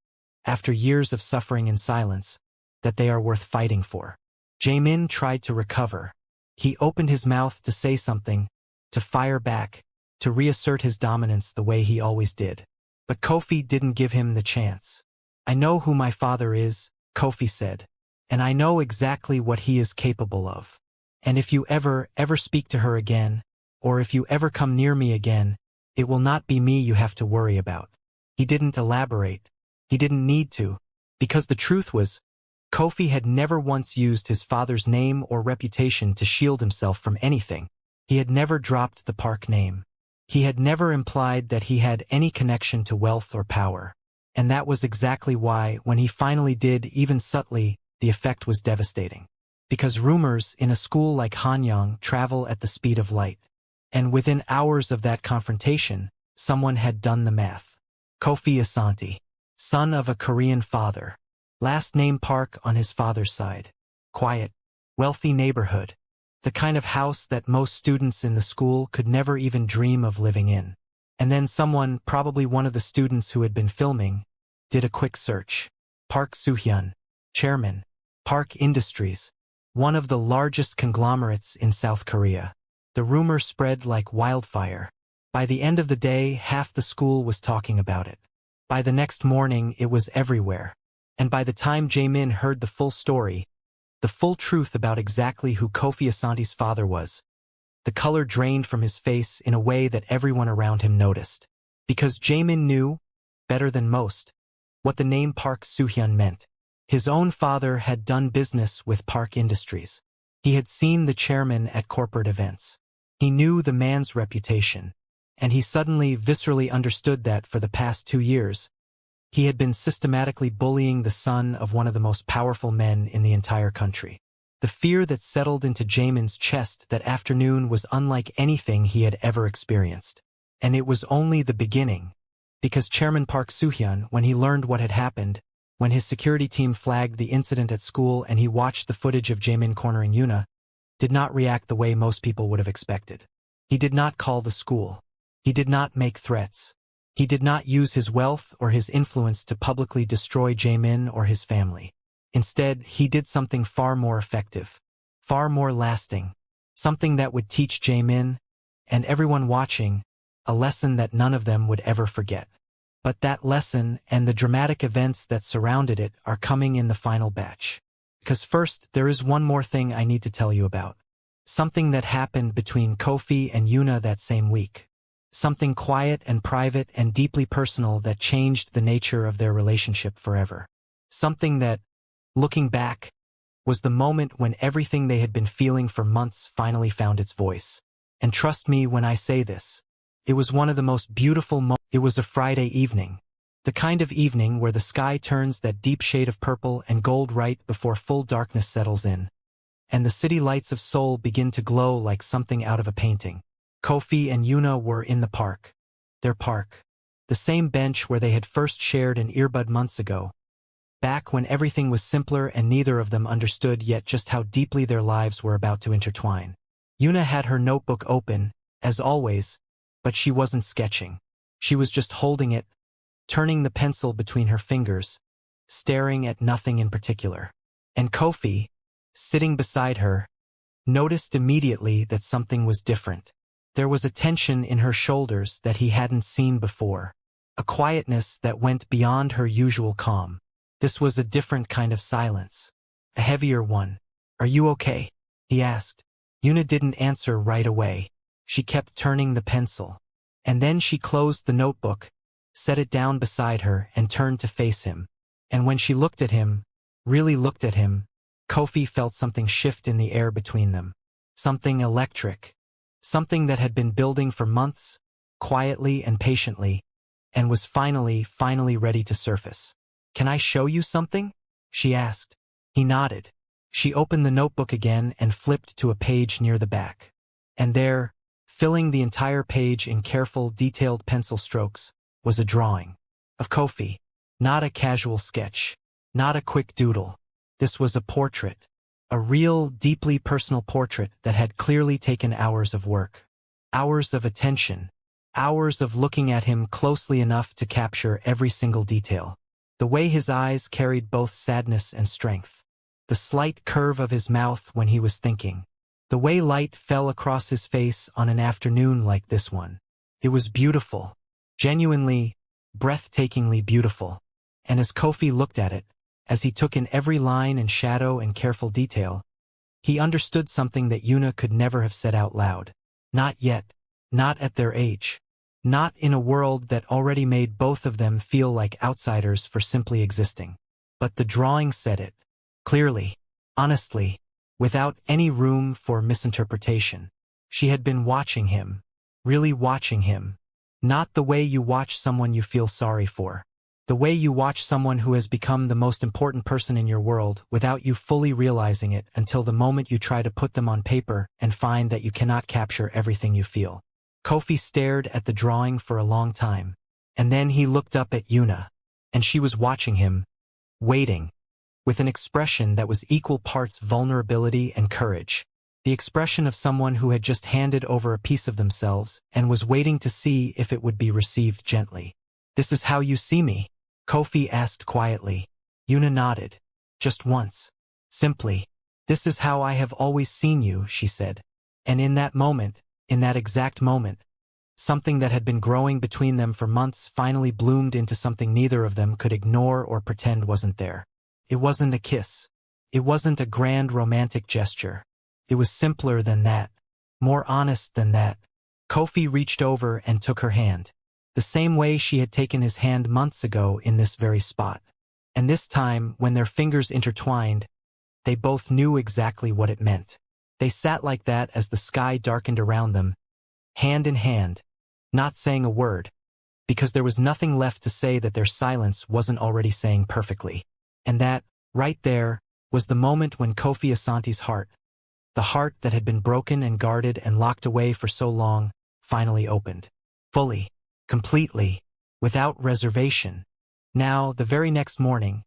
after years of suffering in silence, that they are worth fighting for. Jae-min tried to recover. He opened his mouth to say something, to fire back, to reassert his dominance the way he always did. But Kofi didn't give him the chance. "I know who my father is," Kofi said, "and I know exactly what he is capable of. And if you ever speak to her again, or if you ever come near me again, it will not be me you have to worry about." He didn't elaborate. He didn't need to, because the truth was, Kofi had never once used his father's name or reputation to shield himself from anything. He had never dropped the Park name. He had never implied that he had any connection to wealth or power. And that was exactly why, when he finally did, even subtly, the effect was devastating. Because rumors in a school like Hanyang travel at the speed of light. And within hours of that confrontation, someone had done the math. Kofi Asante, son of a Korean father. Last name Park on his father's side. Quiet, wealthy neighborhood. The kind of house that most students in the school could never even dream of living in. And then someone, probably one of the students who had been filming, did a quick search. Park Soo-hyun, Chairman, Park Industries, one of the largest conglomerates in South Korea. The rumor spread like wildfire. By the end of the day, half the school was talking about it. By the next morning, it was everywhere. And by the time Jae-min heard the full story, the full truth about exactly who Kofi Asante's father was, the color drained from his face in a way that everyone around him noticed. Because Jae-min knew, better than most, what the name Park Soo-hyun meant. His own father had done business with Park Industries. He had seen the chairman at corporate events. He knew the man's reputation, and he suddenly viscerally understood that for the past 2 years, he had been systematically bullying the son of one of the most powerful men in the entire country. The fear that settled into Jaemin's chest that afternoon was unlike anything he had ever experienced. And it was only the beginning, because Chairman Park Soo-hyun, when he learned what had happened, when his security team flagged the incident at school and he watched the footage of Jaemin cornering Yoona, did not react the way most people would have expected. He did not call the school. He did not make threats. He did not use his wealth or his influence to publicly destroy Jaemin or his family. Instead, he did something far more effective, far more lasting, something that would teach Jaemin, and everyone watching, a lesson that none of them would ever forget. But that lesson and the dramatic events that surrounded it are coming in the final batch. Because first, there is one more thing I need to tell you about. Something that happened between Kofi and Yoona that same week. Something quiet and private and deeply personal that changed the nature of their relationship forever. Something that, looking back, was the moment when everything they had been feeling for months finally found its voice. And trust me when I say this, it was one of the most beautiful moments. It was a Friday evening. The kind of evening where the sky turns that deep shade of purple and gold right before full darkness settles in, and the city lights of Seoul begin to glow like something out of a painting. Kofi and Yoona were in the park. Their park. The same bench where they had first shared an earbud months ago. Back when everything was simpler and neither of them understood yet just how deeply their lives were about to intertwine. Yoona had her notebook open, as always, but she wasn't sketching. She was just holding it, turning the pencil between her fingers, staring at nothing in particular. And Kofi, sitting beside her, noticed immediately that something was different. There was a tension in her shoulders that he hadn't seen before, a quietness that went beyond her usual calm. This was a different kind of silence, a heavier one. "Are you okay?" he asked. Yoona didn't answer right away. She kept turning the pencil. And then she closed the notebook, set it down beside her, and turned to face him. And when she looked at him, really looked at him, Kofi felt something shift in the air between them. Something electric. Something that had been building for months, quietly and patiently, and was finally ready to surface. "Can I show you something?" she asked. He nodded. She opened the notebook again and flipped to a page near the back. And there, filling the entire page in careful, detailed pencil strokes, was a drawing. Of Kofi. Not a casual sketch. Not a quick doodle. This was a portrait. A real, deeply personal portrait that had clearly taken hours of work. Hours of attention. Hours of looking at him closely enough to capture every single detail. The way his eyes carried both sadness and strength. The slight curve of his mouth when he was thinking. The way light fell across his face on an afternoon like this one. It was beautiful. Genuinely, breathtakingly beautiful. And as Kofi looked at it, as he took in every line and shadow and careful detail, he understood something that Yoona could never have said out loud. Not yet. Not at their age. Not in a world that already made both of them feel like outsiders for simply existing. But the drawing said it. Clearly. Honestly. Without any room for misinterpretation. She had been watching him. Really watching him. Not the way you watch someone you feel sorry for. The way you watch someone who has become the most important person in your world without you fully realizing it until the moment you try to put them on paper and find that you cannot capture everything you feel. Kofi stared at the drawing for a long time. And then he looked up at Yoona. And she was watching him. Waiting. With an expression that was equal parts vulnerability and courage. The expression of someone who had just handed over a piece of themselves and was waiting to see if it would be received gently. "This is how you see me?" Kofi asked quietly. Yoona nodded. "Just once. Simply. This is how I have always seen you," she said. And in that moment, in that exact moment, something that had been growing between them for months finally bloomed into something neither of them could ignore or pretend wasn't there. It wasn't a kiss. It wasn't a grand romantic gesture. It was simpler than that. More honest than that. Kofi reached over and took her hand. The the same way she had taken his hand months ago in this very spot. And this time, when their fingers intertwined, they both knew exactly what it meant. They sat like that as the sky darkened around them, hand in hand, not saying a word, because there was nothing left to say that their silence wasn't already saying perfectly. And that, right there, was the moment when Kofi Asante's heart, the heart that had been broken and guarded and locked away for so long, finally opened. Fully, completely, without reservation. Now, the very next morning,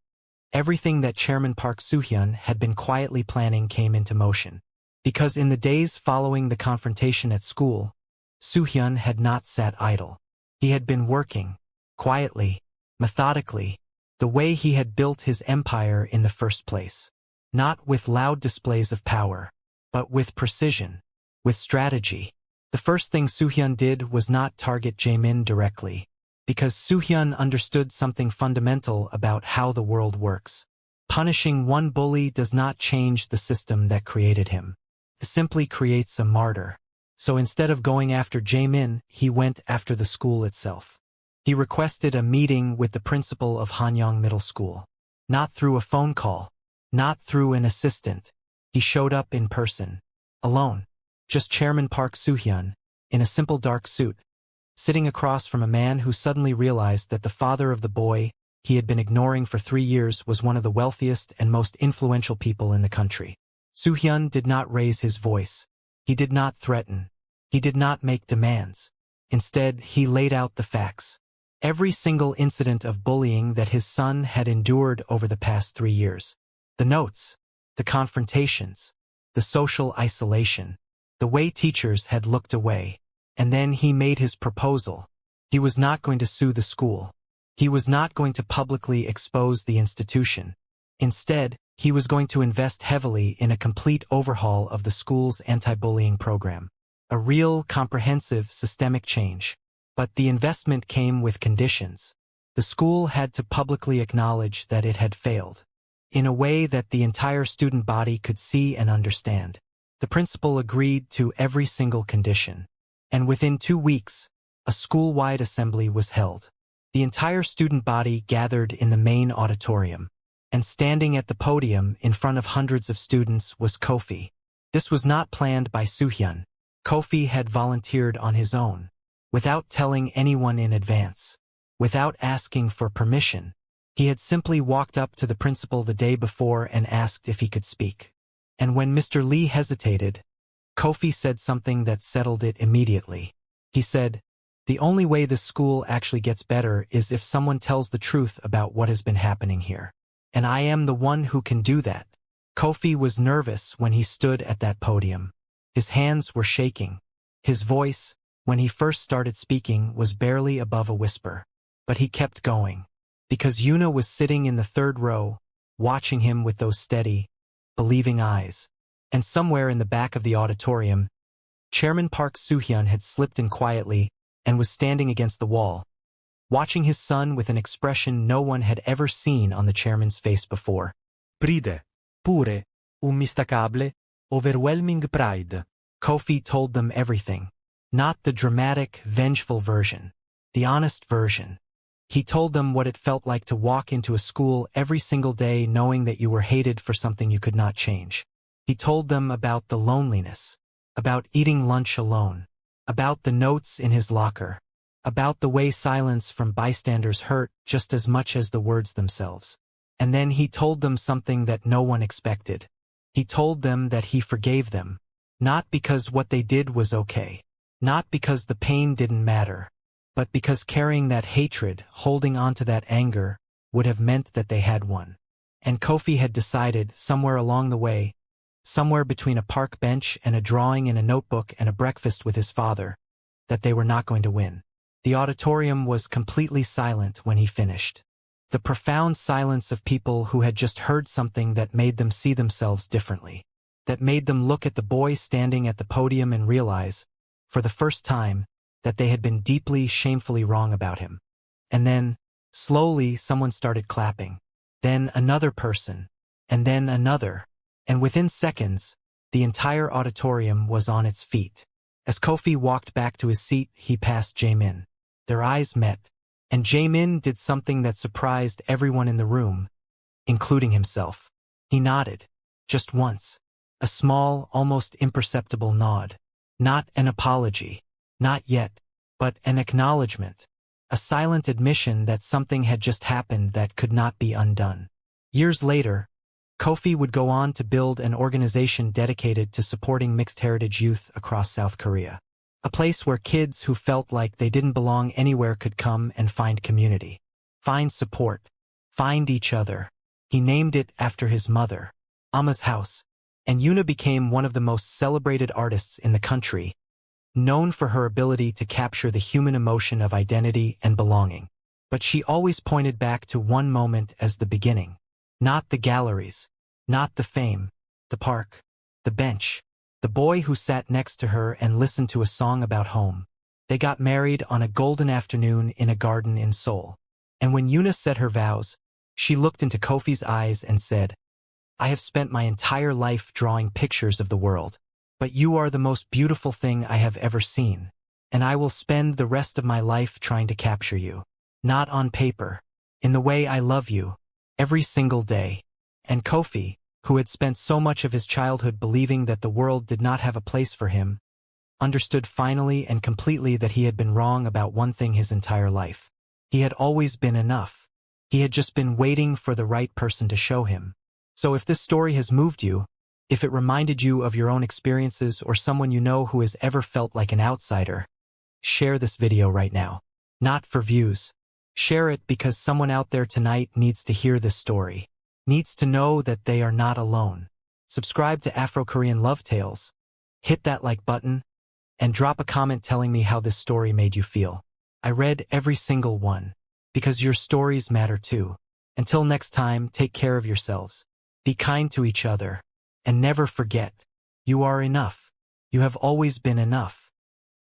everything that Chairman Park Soo-hyun had been quietly planning came into motion. Because in the days following the confrontation at school, Soo-hyun had not sat idle. He had been working, quietly, methodically, the way he had built his empire in the first place. Not with loud displays of power, but with precision, with strategy. The first thing Soo-hyun did was not target Jaemin directly, because Soo-hyun understood something fundamental about how the world works. Punishing one bully does not change the system that created him. It simply creates a martyr. So instead of going after Jaemin, he went after the school itself. He requested a meeting with the principal of Hanyang Middle School. Not through a phone call, not through an assistant. He showed up in person, alone. Just Chairman Park Soo-hyun, in a simple dark suit, sitting across from a man who suddenly realized that the father of the boy he had been ignoring for 3 years was one of the wealthiest and most influential people in the country. Soo-hyun did not raise his voice. He did not threaten. He did not make demands. Instead, he laid out the facts. Every single incident of bullying that his son had endured over the past 3 years. The notes, the confrontations, the social isolation, the way teachers had looked away. And then he made his proposal. He was not going to sue the school. He was not going to publicly expose the institution. Instead, he was going to invest heavily in a complete overhaul of the school's anti-bullying program. A real, comprehensive, systemic change. But the investment came with conditions. The school had to publicly acknowledge that it had failed, in a way that the entire student body could see and understand. The principal agreed to every single condition. And within 2 weeks, a school-wide assembly was held. The entire student body gathered in the main auditorium. And standing at the podium in front of hundreds of students was Kofi. This was not planned by Soo-hyun. Kofi had volunteered on his own, without telling anyone in advance, without asking for permission. He had simply walked up to the principal the day before and asked if he could speak. And when Mr. Lee hesitated, Kofi said something that settled it immediately. He said, "The only way this school actually gets better is if someone tells the truth about what has been happening here. And I am the one who can do that." Kofi was nervous when he stood at that podium. His hands were shaking. His voice, when he first started speaking, was barely above a whisper. But he kept going. Because Yuna was sitting in the 3rd row, watching him with those steady, believing eyes. And somewhere in the back of the auditorium, Chairman Park Soo-hyun had slipped in quietly and was standing against the wall, watching his son with an expression no one had ever seen on the chairman's face before. Pride, pure, unmistakable, overwhelming pride. Kofi told them everything. Not the dramatic, vengeful version. The honest version. He told them what it felt like to walk into a school every single day knowing that you were hated for something you could not change. He told them about the loneliness, about eating lunch alone, about the notes in his locker, about the way silence from bystanders hurt just as much as the words themselves. And then he told them something that no one expected. He told them that he forgave them, not because what they did was okay, not because the pain didn't matter, but because carrying that hatred, holding on to that anger, would have meant that they had won. And Kofi had decided, somewhere along the way, somewhere between a park bench and a drawing in a notebook and a breakfast with his father, that they were not going to win. The auditorium was completely silent when he finished. The profound silence of people who had just heard something that made them see themselves differently, that made them look at the boy standing at the podium and realize, for the first time, that they had been deeply, shamefully wrong about him. And then, slowly, someone started clapping. Then another person. And then another. And within seconds, the entire auditorium was on its feet. As Kofi walked back to his seat, he passed Jaemin. Their eyes met, and Jaemin did something that surprised everyone in the room, including himself. He nodded, just once. A small, almost imperceptible nod. Not an apology. Not yet, but an acknowledgement. A silent admission that something had just happened that could not be undone. Years later, Kofi would go on to build an organization dedicated to supporting mixed heritage youth across South Korea. A place where kids who felt like they didn't belong anywhere could come and find community. Find support. Find each other. He named it after his mother, Amma's house, and Yuna became one of the most celebrated artists in the country, known for her ability to capture the human emotion of identity and belonging. But she always pointed back to one moment as the beginning. Not the galleries, not the fame, the park, the bench, the boy who sat next to her and listened to a song about home. They got married on a golden afternoon in a garden in Seoul. And when Yuna said her vows, she looked into Kofi's eyes and said, "I have spent my entire life drawing pictures of the world, but you are the most beautiful thing I have ever seen, and I will spend the rest of my life trying to capture you. Not on paper, in the way I love you, every single day." And Kofi, who had spent so much of his childhood believing that the world did not have a place for him, understood finally and completely that he had been wrong about one thing his entire life. He had always been enough. He had just been waiting for the right person to show him. So if this story has moved you, if it reminded you of your own experiences or someone you know who has ever felt like an outsider, share this video right now. Not for views. Share it because someone out there tonight needs to hear this story. Needs to know that they are not alone. Subscribe to Afro-Korean Love Tales. Hit that like button, and drop a comment telling me how this story made you feel. I read every single one, because your stories matter too. Until next time, take care of yourselves. Be kind to each other. And never forget, you are enough. You have always been enough.